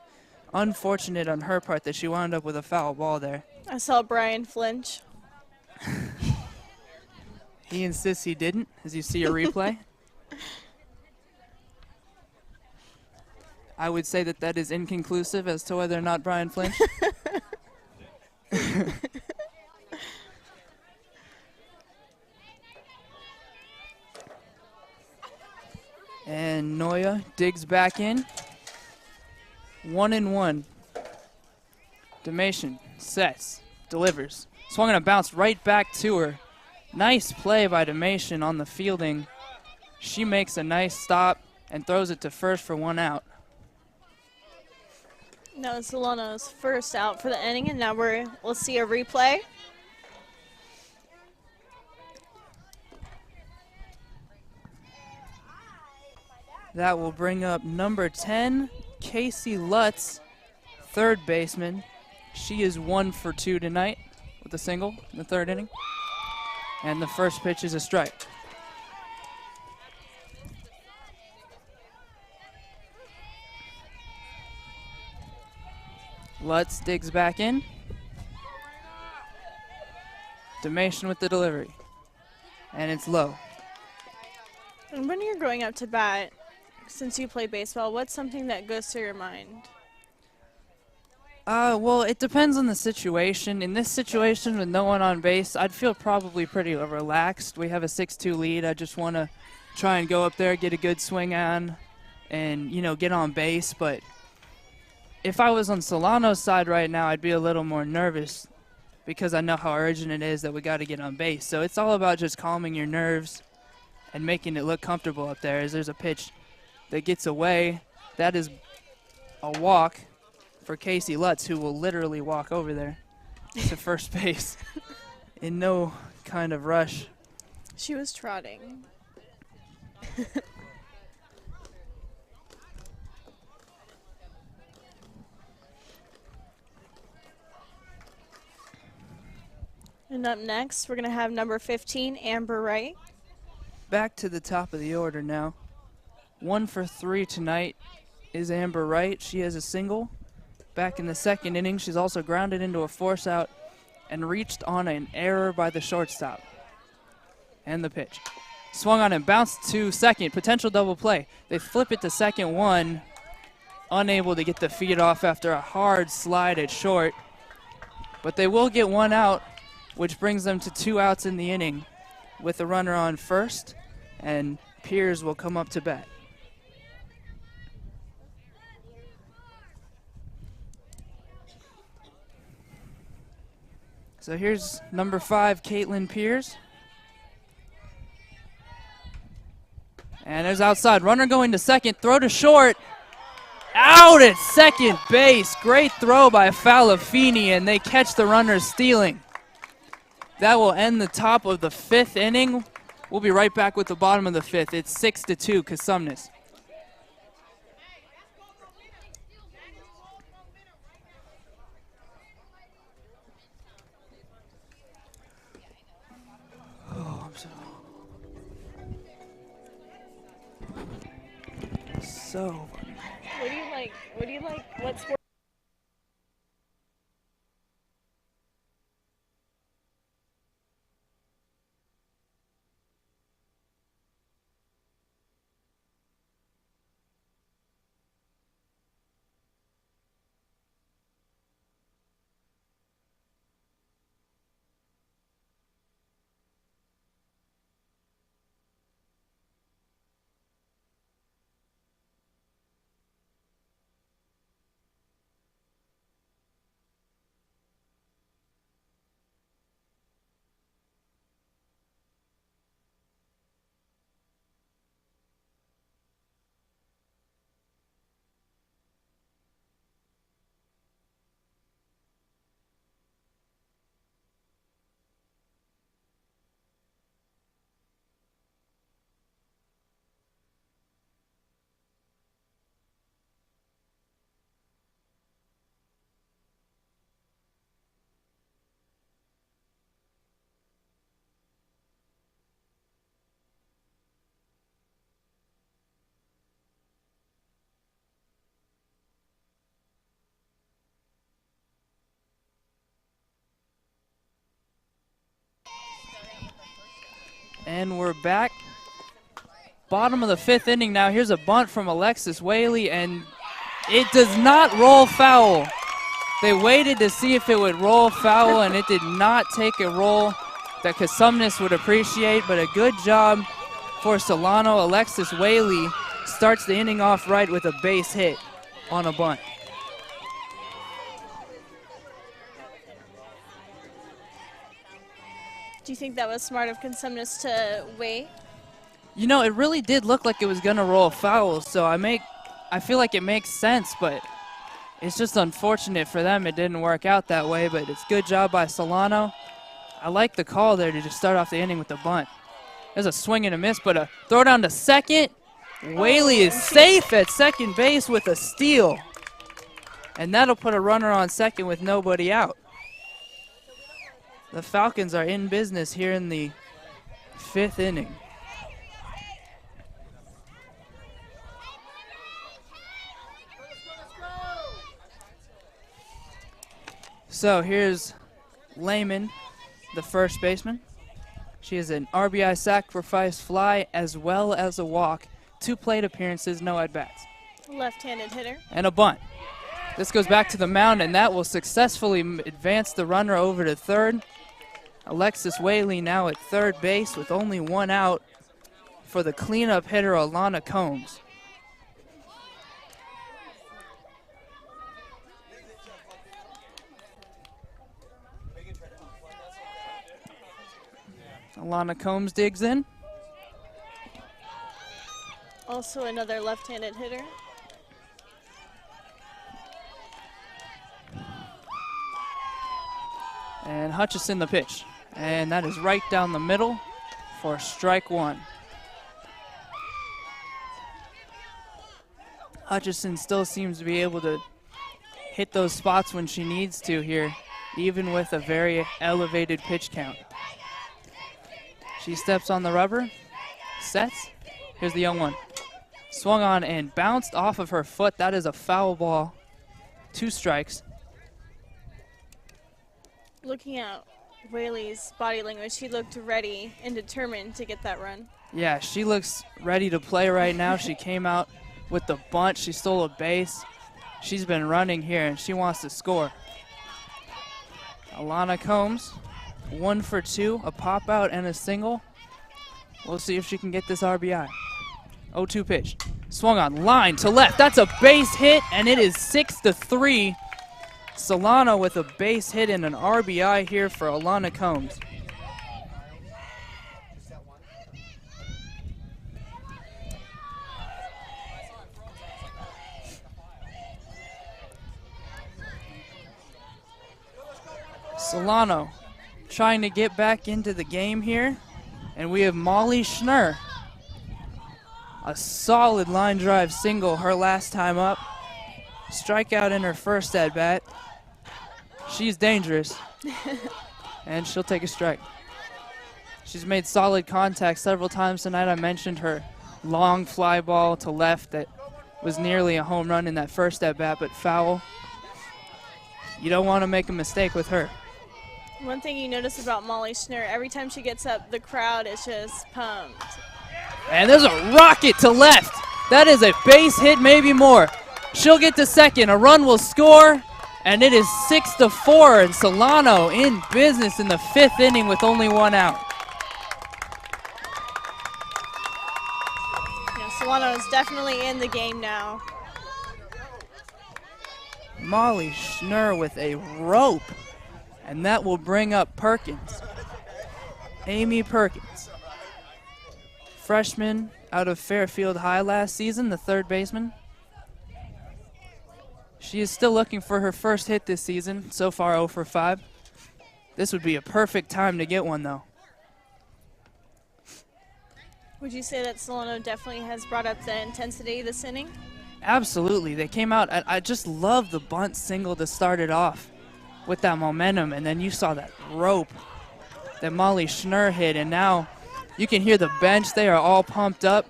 [SPEAKER 2] unfortunate on her part that she wound up with a foul ball there.
[SPEAKER 1] I saw Brian flinch.
[SPEAKER 2] He insists he didn't, as you see a replay. I would say that is inconclusive as to whether or not Brian flinched. And Noya digs back in. 1-1. Damation sets, delivers. Swung on a bounce right back to her. Nice play by Damation on the fielding. She makes a nice stop and throws it to first for 1 out.
[SPEAKER 1] That was Solano's first out for the inning, and now we'll see a replay.
[SPEAKER 2] That will bring up number 10, Casey Lutz, third baseman. She is 1 for 2 tonight with a single in the 3rd inning. And the first pitch is a strike. Lutz digs back in. Damation with the delivery. And it's low.
[SPEAKER 1] And when you're going up to bat, since you play baseball, what's something that goes through your mind?
[SPEAKER 2] Well, it depends on the situation. In this situation with no one on base, I'd feel probably pretty relaxed. We have a 6-2 lead. I just want to try and go up there, get a good swing on, and, get on base. But if I was on Solano's side right now, I'd be a little more nervous because I know how urgent it is that we got to get on base. So it's all about just calming your nerves and making it look comfortable up there. As there's a pitch that gets away, that is a walk for Casey Lutz, who will literally walk over there to first base in no kind of rush.
[SPEAKER 1] She was trotting. And up next, we're going to have number 15, Amber Wright.
[SPEAKER 2] Back to the top of the order now. 1 for 3 tonight is Amber Wright. She has a single. Back in the 2nd inning, she's also grounded into a force out and reached on an error by the shortstop. And the pitch. Swung on and bounced to second. Potential double play. They flip it to second 1. Unable to get the feet off after a hard slide at short. But they will get 1 out, which brings them to 2 outs in the inning with a runner on first, and Piers will come up to bat. So here's number 5, Caitlin Piers. And there's outside. Runner going to second. Throw to short. Out at second base. Great throw by Falafini, and they catch the runner stealing. That will end the top of the 5th inning. We'll be right back with the bottom of the 5th. It's 6-2, Consumnes. Oh, I'm so.
[SPEAKER 1] What do you like? What do you like? What's
[SPEAKER 2] And we're back. Bottom of the 5th inning now. Here's a bunt from Alexis Whaley, and it does not roll foul. They waited to see if it would roll foul, and it did not take a roll that Consumnes would appreciate, but a good job for Solano. Alexis Whaley starts the inning off right with a base hit on a bunt.
[SPEAKER 1] Do you think that was smart of Consumnes to wait?
[SPEAKER 2] You know, it really did look like it was going to roll foul, so I feel like it makes sense, but it's just unfortunate for them it didn't work out that way, but it's good job by Solano. I like the call there to just start off the inning with the bunt. There's a swing and a miss, but a throw down to second. Whaley is safe at second base with a steal. And that'll put a runner on second with nobody out. The Falcons are in business here in the 5th inning. So here's Lehman, the first baseman. She is an RBI sacrifice fly as well as a walk. 2 plate appearances, no at-bats.
[SPEAKER 1] Left-handed hitter.
[SPEAKER 2] And a bunt. This goes back to the mound, and that will successfully advance the runner over to third. Alexis Whaley now at third base with only 1 out for the cleanup hitter, Alana Combs. Alana Combs digs in.
[SPEAKER 1] Also another left-handed hitter.
[SPEAKER 2] And Hutchison the pitch. And that is right down the middle for strike 1. Hutchison still seems to be able to hit those spots when she needs to here, even with a very elevated pitch count. She steps on the rubber, sets. Here's the young one. Swung on and bounced off of her foot. That is a foul ball. 2 strikes.
[SPEAKER 1] Looking at Whaley's body language, she looked ready and determined to get that run.
[SPEAKER 2] Yeah, she looks ready to play right now. She came out with the bunt. She stole a base. She's been running here, and she wants to score. Alana Combs, 1 for 2, a pop out and a single. We'll see if she can get this RBI. 0-2 pitch. Swung on, line to left. That's a base hit, and it is 6-3. Solano with a base hit and an RBI here for Alana Combs. Solano trying to get back into the game here. And we have Molly Schnurr. A solid line drive single her last time up. Strikeout in her first at bat. She's dangerous. And she'll take a strike. She's made solid contact several times tonight. I mentioned her long fly ball to left that was nearly a home run in that first at bat, but foul. You don't want to make a mistake with her.
[SPEAKER 1] One thing you notice about Molly Schnurr, every time she gets up, the crowd is just pumped.
[SPEAKER 2] And there's a rocket to left. That is a base hit, maybe more. She'll get to second. A run will score, and it is 6-4, and Solano in business in the 5th inning with only 1 out.
[SPEAKER 1] Yeah, Solano is definitely in the game now.
[SPEAKER 2] Molly Schnurr with a rope, and that will bring up Perkins. Amy Perkins. Freshman out of Fairfield High last season, the 3rd baseman. She is still looking for her first hit this season, so far 0 for 5. This would be a perfect time to get one, though.
[SPEAKER 1] Would you say that Solano definitely has brought up the intensity this inning?
[SPEAKER 2] Absolutely. They came out. I just love the bunt single to start it off with that momentum, and then you saw that rope that Molly Schnurr hit, and now you can hear the bench. They are all pumped up.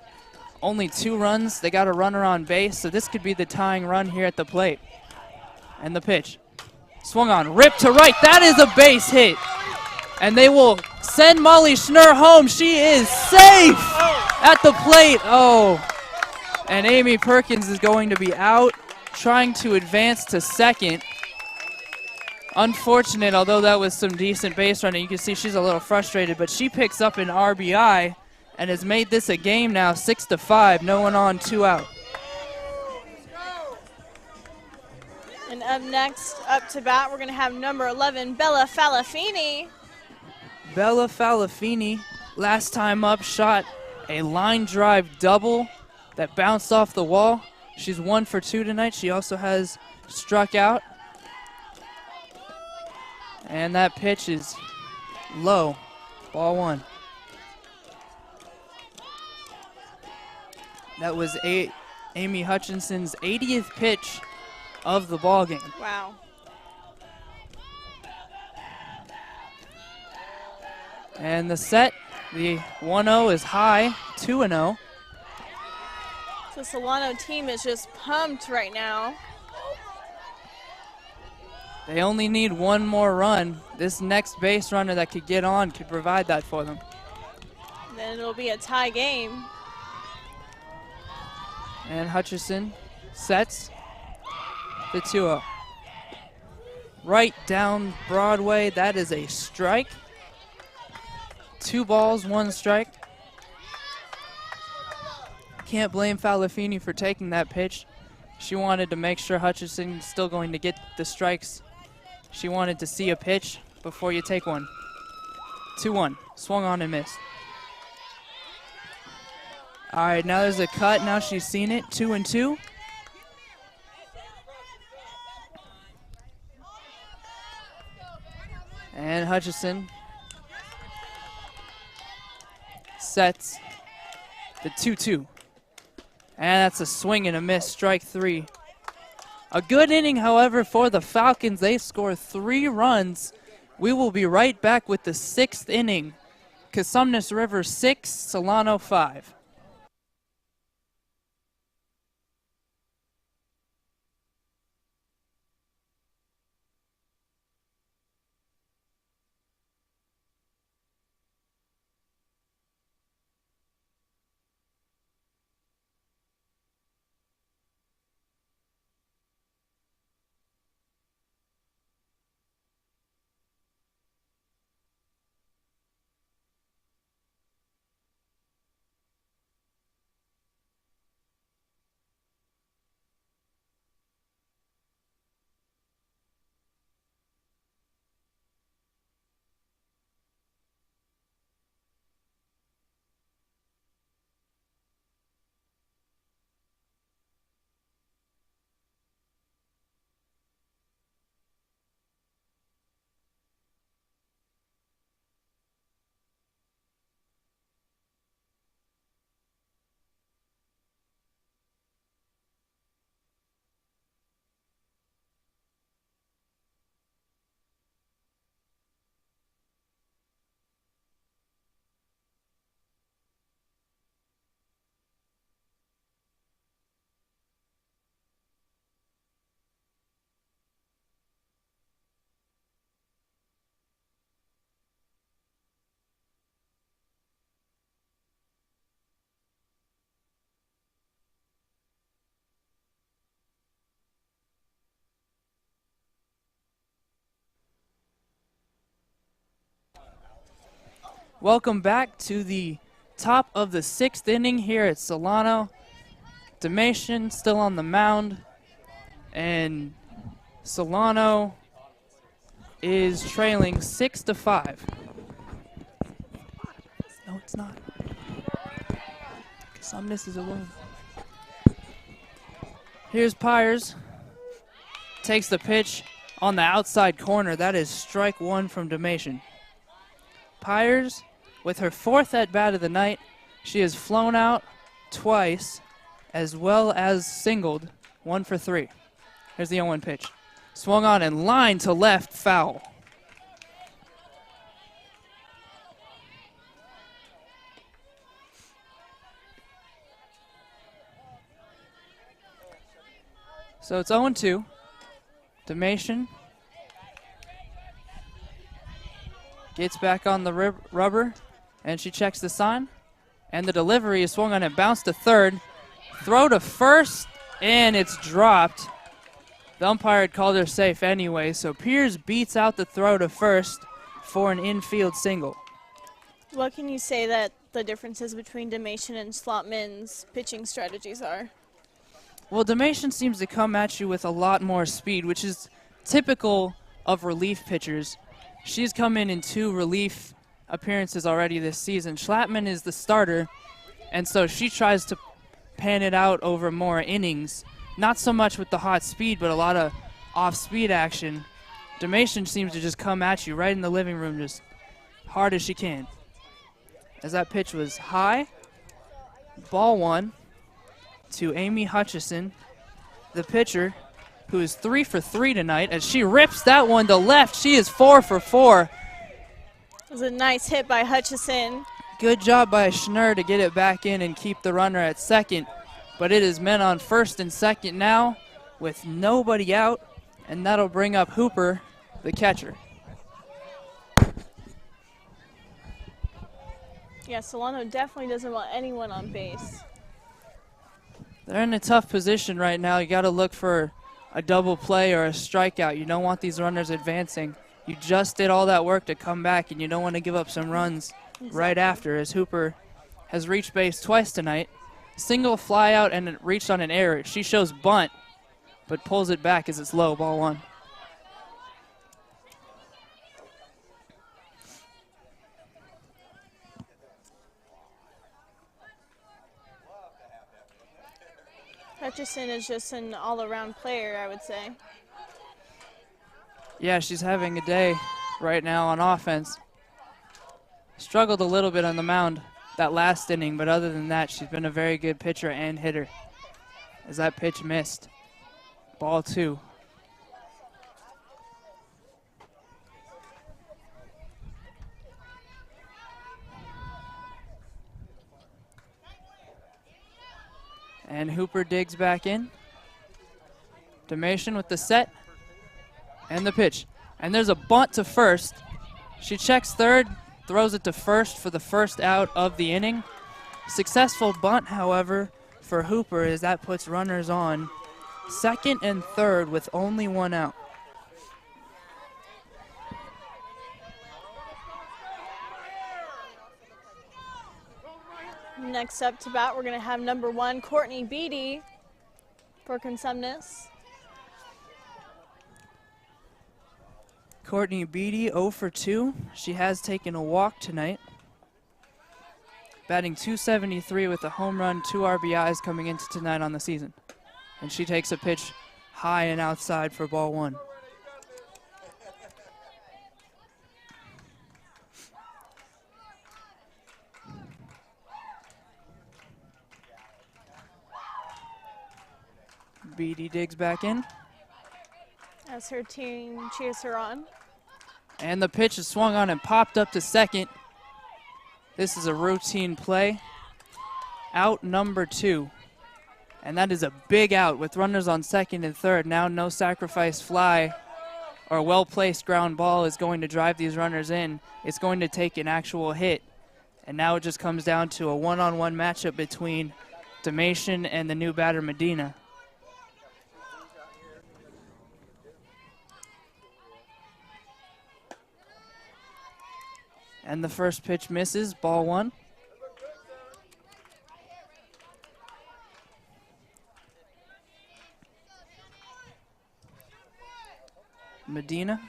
[SPEAKER 2] Only 2 runs. They got a runner on base, so this could be the tying run here at the plate. And the pitch. Swung on, ripped to right. That is a base hit. And they will send Molly Schnurr home. She is safe at the plate. Oh, and Amy Perkins is going to be out, trying to advance to second. Unfortunate, although that was some decent base running. You can see she's a little frustrated, but she picks up an RBI and has made this a game now, 6-5. No one on, 2 out.
[SPEAKER 1] And up next, up to bat, we're going to have number 11, Bella Falafini.
[SPEAKER 2] Bella Falafini, last time up, shot a line drive double that bounced off the wall. She's 1 for 2 tonight. She also has struck out. And that pitch is low. Ball 1. That was Amy Hutchinson's 80th pitch of the ball game.
[SPEAKER 1] Wow.
[SPEAKER 2] And the set, the 1-0 is high, 2-0.
[SPEAKER 1] The Solano team is just pumped right now.
[SPEAKER 2] They only need 1 more run. This next base runner that could get on could provide that for them.
[SPEAKER 1] Then it'll be a tie game.
[SPEAKER 2] And Hutchison sets the 2-0. Right down Broadway, that is a strike. 2 balls, 1 strike. Can't blame Falafini for taking that pitch. She wanted to make sure Hutchison is still going to get the strikes. She wanted to see a pitch before you take one. 2-1, swung on and missed. All right, now there's a cut. Now she's seen it, 2-2. And Hutchison sets the 2-2. And that's a swing and a miss, strike 3. A good inning, however, for the Falcons. They score 3 runs. We will be right back with the 6th inning. Consumnes River 6, Solano 5. Welcome back to the top of the 6th inning here at Solano. Damation still on the mound, and Solano is trailing 6-5. No, it's not. Consumnes is alone. Here's Pyers. Takes the pitch on the outside corner. That is strike 1 from Damation. Pyers, with her 4th at-bat of the night, she has flown out twice, as well as singled, 1 for 3. Here's the 0-1 pitch. Swung on and line to left, foul. So it's 0-2. Damation Gets back on the rubber, and she checks the sign. And the delivery is swung on it, bounced to third. Throw to first, and it's dropped. The umpire had called her safe anyway, so Piers beats out the throw to first for an infield single.
[SPEAKER 1] What can you say that the differences between Dalmatian and Slotman's pitching strategies are?
[SPEAKER 2] Well, Dalmatian seems to come at you with a lot more speed, which is typical of relief pitchers. She's come in 2 relief appearances already this season. Schlattman is the starter, and so she tries to pan it out over more innings. Not so much with the hot speed, but a lot of off-speed action. Dalmatian seems to just come at you right in the living room just hard as she can. As that pitch was high, ball 1 to Amy Hutchison, the pitcher, who is 3 for 3 tonight. As she rips that one to left, she is 4 for 4.
[SPEAKER 1] It was a nice hit by Hutchison.
[SPEAKER 2] Good job by Schnur to get it back in and keep the runner at second. But it is men on first and second now with nobody out, and that'll bring up Hooper, the catcher.
[SPEAKER 1] Yeah, Solano definitely doesn't want anyone on base.
[SPEAKER 2] They're in a tough position right now. You got to look for a double play or a strikeout. You don't want these runners advancing. You just did all that work to come back, and you don't want to give up some runs right after, as Hooper has reached base twice tonight. Single fly out and it reached on an error. She shows bunt, but pulls it back as it's low, ball 1.
[SPEAKER 1] Hutchison is just an all-around player, I would say.
[SPEAKER 2] Yeah, she's having a day right now on offense. Struggled a little bit on the mound that last inning, but other than that, she's been a very good pitcher and hitter. As that pitch missed. Ball 2. And Hooper digs back in. Dalmatian with the set and the pitch. And there's a bunt to first. She checks third, throws it to first for the first out of the inning. Successful bunt, however, for Hooper, as that puts runners on second and third with only 1 out.
[SPEAKER 1] Next up to bat, we're going to have number 1, Courtney Beatty for Consumnes.
[SPEAKER 2] Courtney Beatty 0 for 2. She has taken a walk tonight. Batting .273 with a home run, 2 RBIs coming into tonight on the season. And she takes a pitch high and outside for ball 1. Beatty digs back in.
[SPEAKER 1] As her team cheers her on.
[SPEAKER 2] And the pitch is swung on and popped up to second. This is a routine play. Out number 2. And that is a big out with runners on second and third. Now no sacrifice fly or well-placed ground ball is going to drive these runners in. It's going to take an actual hit. And now it just comes down to a one-on-one matchup between Dalmatian and the new batter Medina. And the first pitch misses, ball 1. Medina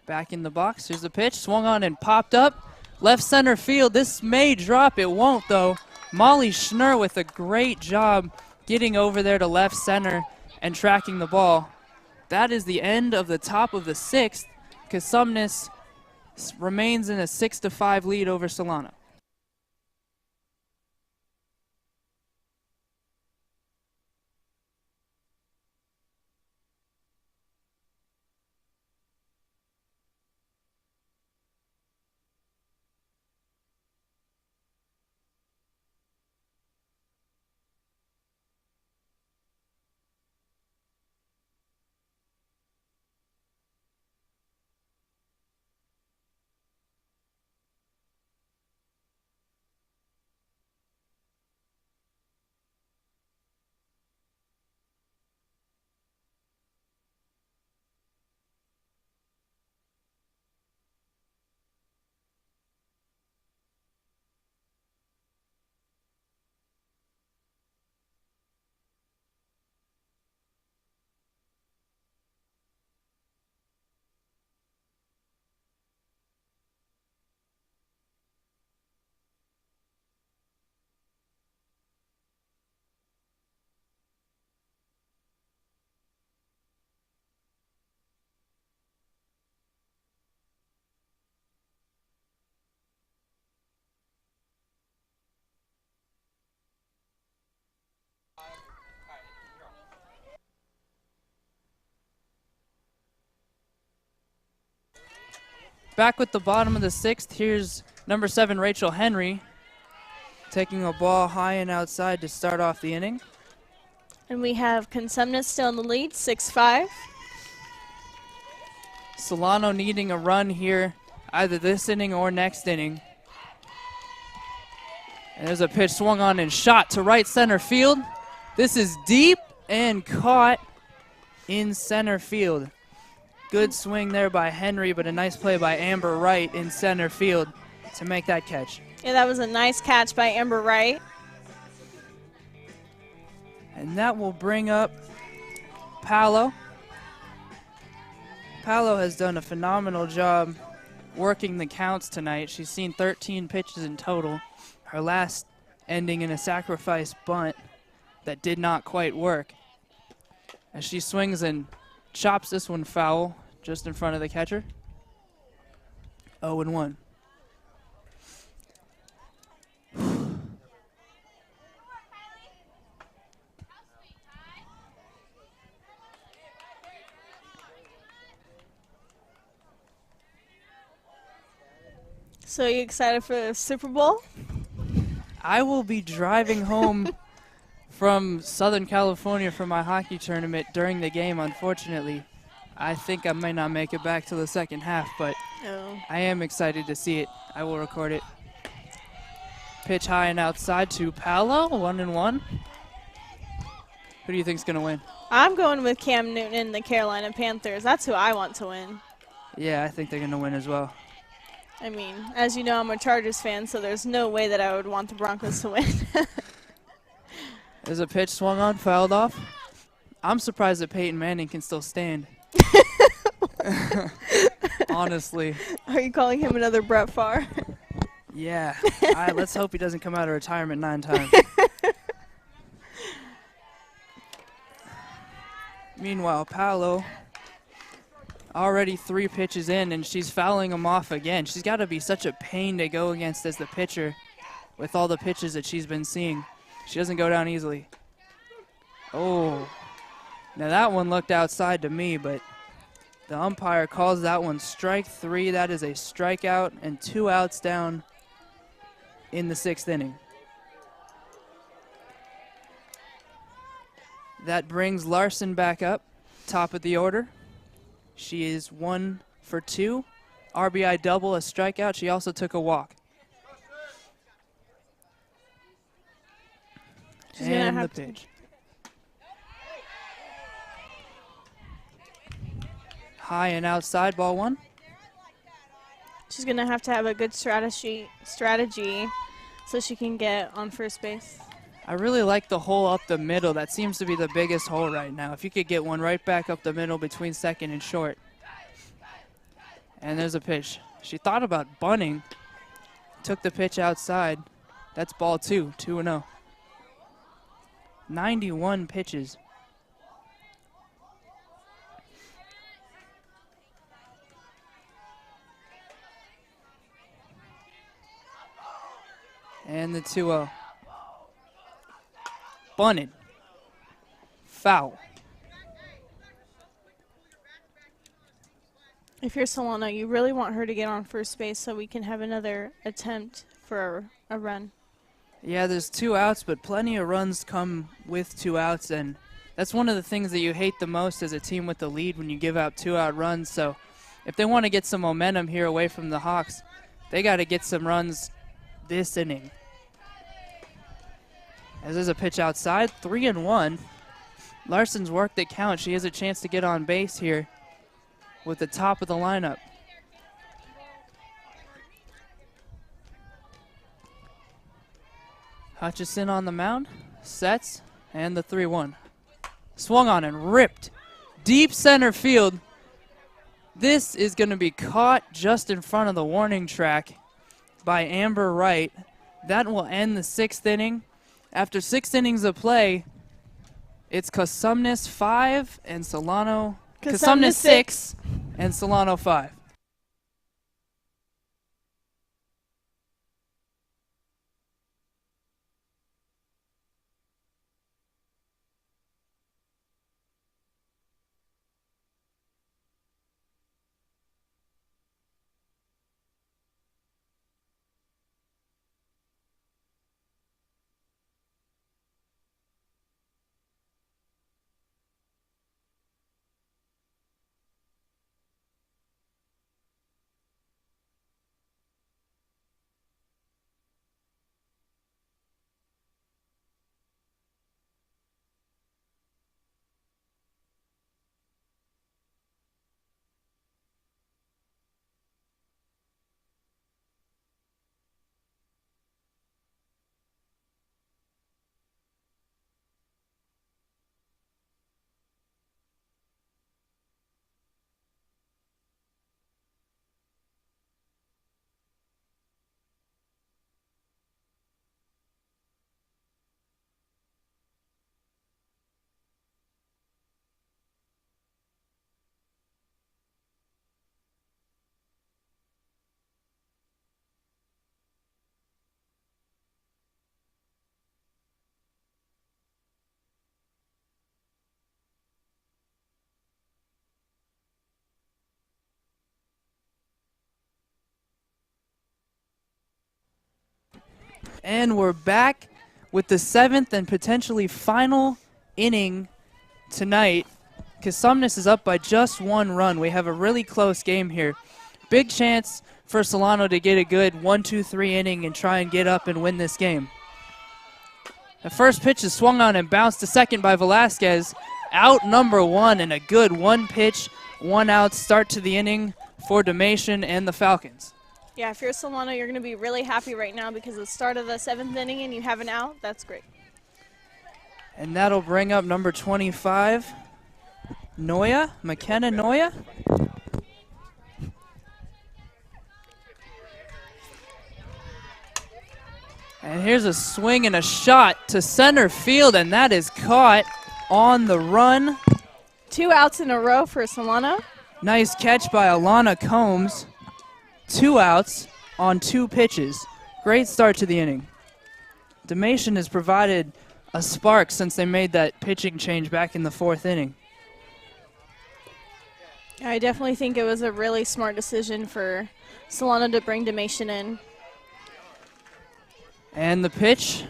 [SPEAKER 2] back in the box. Here's the pitch, swung on and popped up. Left center field, this may drop, it won't though. Molly Schnur with a great job getting over there to left center and tracking the ball. That is the end of the top of the 6th. Consumnes remains in a 6-5 lead over Solano. Back with the bottom of the 6th, here's number 7, Rachel Henry, taking a ball high and outside to start off the inning.
[SPEAKER 1] And we have Consumnes still in the lead, 6-5.
[SPEAKER 2] Solano needing a run here, either this inning or next inning. And there's a pitch swung on and shot to right center field. This is deep and caught in center field. Good swing there by Henry, but a nice play by Amber Wright in center field to make that catch.
[SPEAKER 1] Yeah, that was a nice catch by Amber Wright.
[SPEAKER 2] And that will bring up Paolo. Paolo has done a phenomenal job working the counts tonight. She's seen 13 pitches in total. Her last ending in a sacrifice bunt that did not quite work. As she swings and chops this one foul just in front of the catcher. 0-1.
[SPEAKER 1] So you excited for the Super Bowl?
[SPEAKER 2] I will be driving home from Southern California for my hockey tournament during the game, unfortunately. I think I may not make it back to the second half, but I am excited to see it. I will record it. Pitch high and outside to Paolo, 1-1. Who do you think's going to win?
[SPEAKER 1] I'm going with Cam Newton and the Carolina Panthers. That's who I want to win.
[SPEAKER 2] Yeah, I think they're going to win as well.
[SPEAKER 1] I mean, as you know, I'm a Chargers fan, so there's no way that I would want the Broncos to win.
[SPEAKER 2] There's a pitch swung on, fouled off. I'm surprised that Peyton Manning can still stand. Honestly.
[SPEAKER 1] Are you calling him another Brett Favre?
[SPEAKER 2] Yeah. Let's hope he doesn't come out of retirement 9 times. Meanwhile, Paolo already 3 pitches in, and she's fouling him off again. She's got to be such a pain to go against as the pitcher with all the pitches that she's been seeing. She doesn't go down easily. Oh. Now that one looked outside to me, but the umpire calls that one strike 3. That is a strikeout and 2 outs down in the 6th inning. That brings Larson back up, top of the order. She is 1 for 2. RBI double, a strikeout. She also took a walk.
[SPEAKER 1] She's
[SPEAKER 2] and the pitch. High and outside, ball 1.
[SPEAKER 1] She's going to have a good strategy so she can get on first base.
[SPEAKER 2] I really like the hole up the middle. That seems to be the biggest hole right now. If you could get one right back up the middle between second and short. And there's a pitch. She thought about bunting. Took the pitch outside. That's ball 2, 2-0. 91 pitches. And the 2-0. Bunted. Foul.
[SPEAKER 1] If you're Solano, you really want her to get on first base so we can have another attempt for a run.
[SPEAKER 2] Yeah, there's 2 outs, but plenty of runs come with 2 outs, and that's one of the things that you hate the most as a team with the lead when you give out 2-out runs. So if they want to get some momentum here away from the Hawks, they got to get some runs this inning. As there's a pitch outside, 3-1. Larson's worked the count. She has a chance to get on base here with the top of the lineup. Hutchison on the mound, sets, and the 3-1. Swung on and ripped. Deep center field. This is going to be caught just in front of the warning track by Amber Wright. That will end the 6th inning. After 6 innings of play, it's Consumnes 5 and Solano. Consumnes 6 and Solano 5. And we're back with the 7th and potentially final inning tonight. Consumnes is up by just 1 run. We have a really close game here. Big chance for Solano to get a good 1-2-3 inning and try and get up and win this game. The first pitch is swung on and bounced to second by Velasquez. Out number 1 and a good 1-pitch, 1-out start to the inning for Domation and the Falcons.
[SPEAKER 1] Yeah, if you're Solano, you're going to be really happy right now because the start of the 7th inning and you have an out. That's great.
[SPEAKER 2] And that'll bring up number 25, McKenna Noya. And here's a swing and a shot to center field, and that is caught on the run.
[SPEAKER 1] 2 outs in a row for Solano.
[SPEAKER 2] Nice catch by Alana Combs. 2 outs on 2 pitches. Great start to the inning. Domation has provided a spark since they made that pitching change back in the 4th inning.
[SPEAKER 1] I definitely think it was a really smart decision for Solano to bring Domation in.
[SPEAKER 2] And the pitch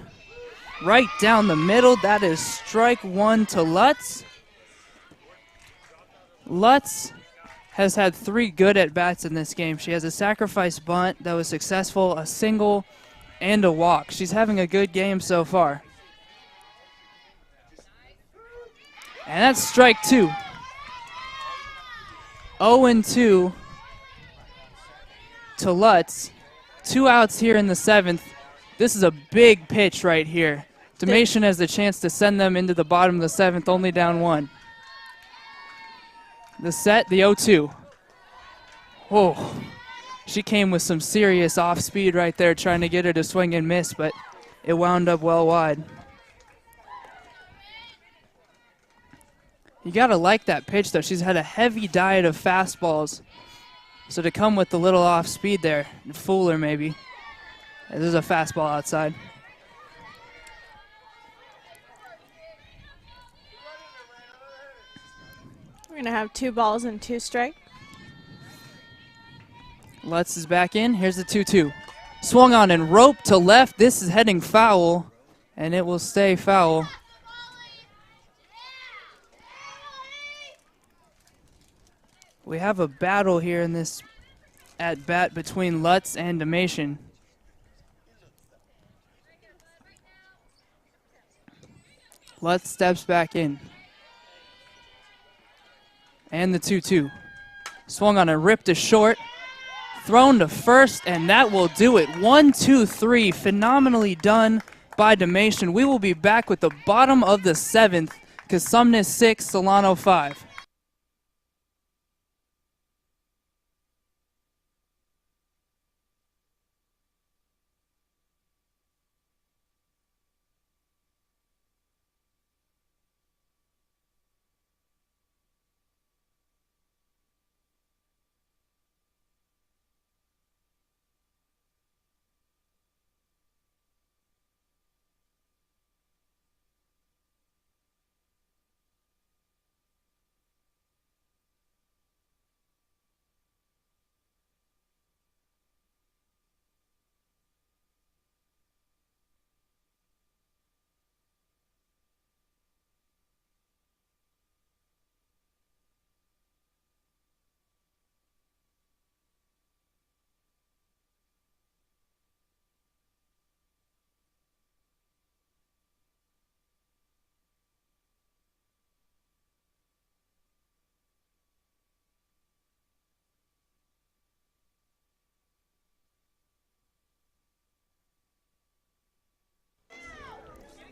[SPEAKER 2] right down the middle. That is strike 1 to Lutz. Lutz has had 3 good at-bats in this game. She has a sacrifice bunt that was successful, a single, and a walk. She's having a good game so far. And that's strike 2. 0-2 to Lutz. 2 outs here in the 7th. This is a big pitch right here. Domation has the chance to send them into the bottom of the 7th, only down 1. The set, the 0-2. Oh, she came with some serious off speed right there, trying to get her to swing and miss, but it wound up well wide. You gotta like that pitch though. She's had a heavy diet of fastballs. So to come with the little off speed there, fool her maybe. There's a fastball outside.
[SPEAKER 1] We're going to have 2 balls and 2 strikes.
[SPEAKER 2] Lutz is back in. Here's the 2-2. Swung on and roped to left. This is heading foul, and it will stay foul. We have a battle here in this at-bat between Lutz and Domation. Lutz steps back in. And the 2-2. Swung on and ripped to short. Thrown to first, and that will do it. 1-2-3. Phenomenally done by Domation. We will be back with the bottom of the 7th. Consumnes 6, Solano 5.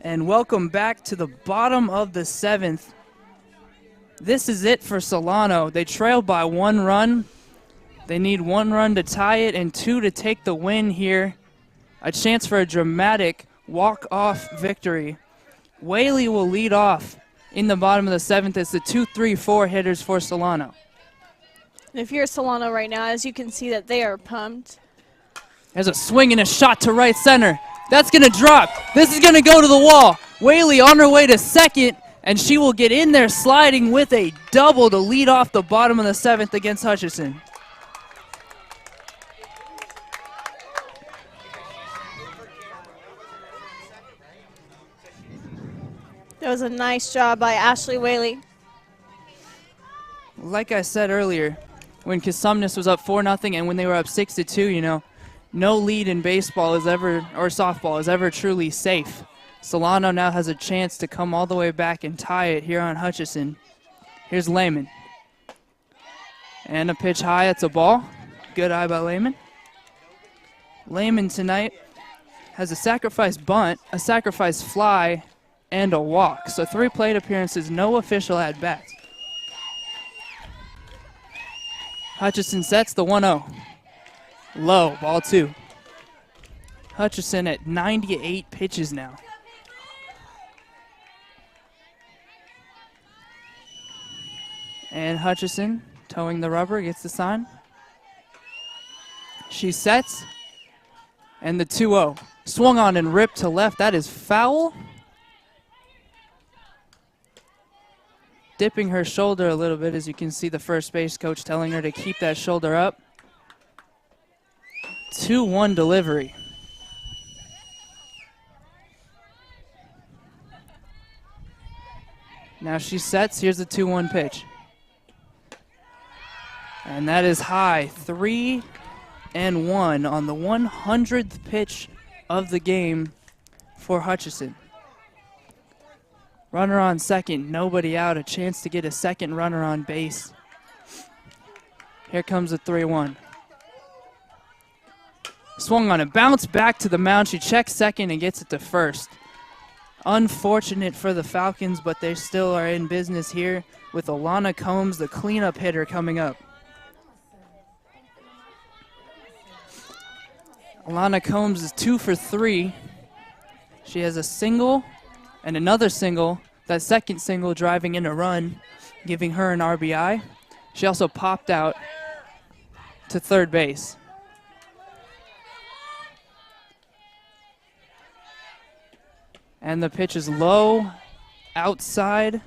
[SPEAKER 2] And welcome back to the bottom of the 7th. This is it for Solano. They trailed by 1 run. They need 1 run to tie it and 2 to take the win here. A chance for a dramatic walk-off victory. Whaley will lead off in the bottom of the 7th as the 2-3-4 hitters for Solano.
[SPEAKER 1] If you're Solano right now, as you can see that they are pumped.
[SPEAKER 2] There's a swing and a shot to right center. That's going to drop. This is going to go to the wall. Whaley on her way to second, and she will get in there sliding with a double to lead off the bottom of the 7th against Hutchison.
[SPEAKER 1] was a nice job by Ashley Whaley.
[SPEAKER 2] Like I said earlier, when Consumnes was up 4-0 and when they were up 6-2, you know, no lead in baseball is ever, or softball is ever truly safe. Solano now has a chance to come all the way back and tie it here on Hutchison. Here's Lehman. And a pitch high, it's a ball. Good eye by Lehman. Lehman tonight has a sacrifice bunt, a sacrifice fly, and a walk. So 3 plate appearances, no official at-bats. Hutchison sets the 1-0. Low, ball 2. Hutchison at 98 pitches now. And Hutchison, towing the rubber, gets the sign. She sets, and the 2-0. Swung on and ripped to left. That is foul. Dipping her shoulder a little bit, as you can see the first base coach telling her to keep that shoulder up. 2-1 delivery. Now she sets. Here's the 2-1 pitch. And that is high. 3-1 on the 100th pitch of the game for Hutchison. Runner on second, nobody out. A chance to get a second runner on base. Here comes the 3-1. Swung on it, bounced back to the mound. She checks second and gets it to first. Unfortunate for the Falcons, but they still are in business here with Alana Combs, the cleanup hitter, coming up. Alana Combs is 2 for 3. She has a single and another single, that second single driving in a run, giving her an RBI. She also popped out to third base. And the pitch is low, outside.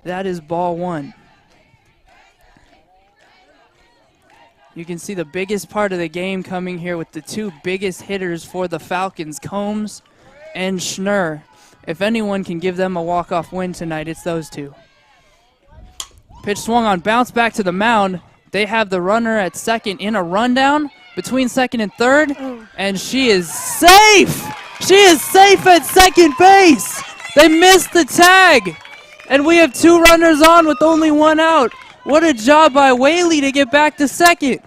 [SPEAKER 2] That is ball 1. You can see the biggest part of the game coming here with the 2 biggest hitters for the Falcons, Combs and Schnurr. If anyone can give them a walk-off win tonight, it's those 2. Pitch swung on, bounced back to the mound. They have the runner at second in a rundown between second and third, and she is safe! She is safe at second base! They missed the tag, and we have 2 runners on with only 1 out. What a job by Whaley to get back to second.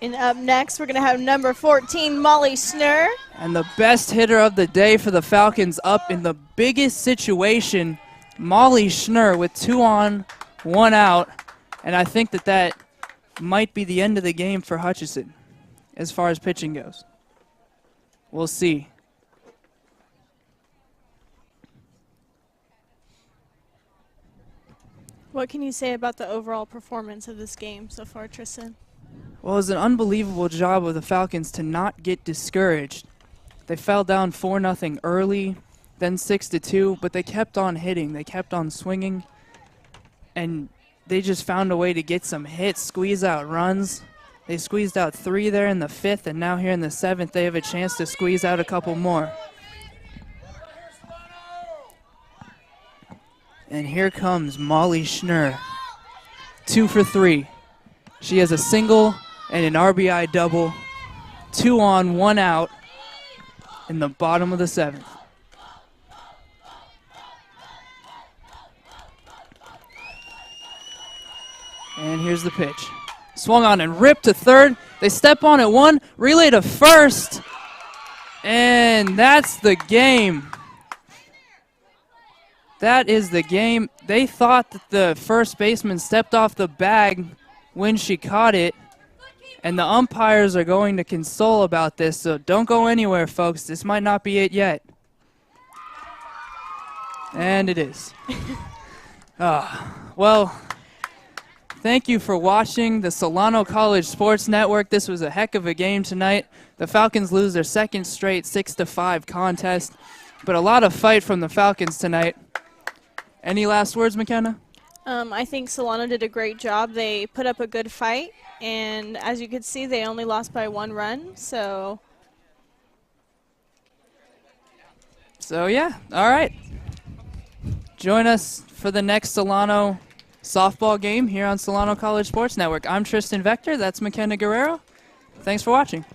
[SPEAKER 1] And up next, we're going to have number 14, Molly Schnurr.
[SPEAKER 2] And the best hitter of the day for the Falcons up in the biggest situation, Molly Schnurr with 2 on, 1 out. And I think that might be the end of the game for Hutchison as far as pitching goes. We'll see.
[SPEAKER 1] What can you say about the overall performance of this game so far, Tristan?
[SPEAKER 2] Well, it was an unbelievable job of the Falcons to not get discouraged. They fell down 4-0 early, then 6-2, but they kept on hitting. They kept on swinging, and they just found a way to get some hits, squeeze out runs. They squeezed out 3 there in the 5th, and now here in the 7th, they have a chance to squeeze out a couple more. And here comes Molly Schnurr, 2 for 3. She has a single and an RBI double, 2 on, 1 out in the bottom of the 7th. And here's the pitch. Swung on and ripped to third. They step on at 1, relay to first, and that's the game. That is the game. They thought that the first baseman stepped off the bag when she caught it, and the umpires are going to console about this, so don't go anywhere, folks. This might not be it yet. And it is. Well, thank you for watching the Solano College Sports Network. This was a heck of a game tonight. The Falcons lose their 2nd straight 6-5 contest, but a lot of fight from the Falcons tonight. Any last words, McKenna?
[SPEAKER 1] I think Solano did a great job. They put up a good fight, and as you could see, they only lost by 1 run. So
[SPEAKER 2] yeah, all right. Join us for the next Solano softball game here on Solano College Sports Network. I'm Tristan Vector. That's McKenna Guerrero. Thanks for watching.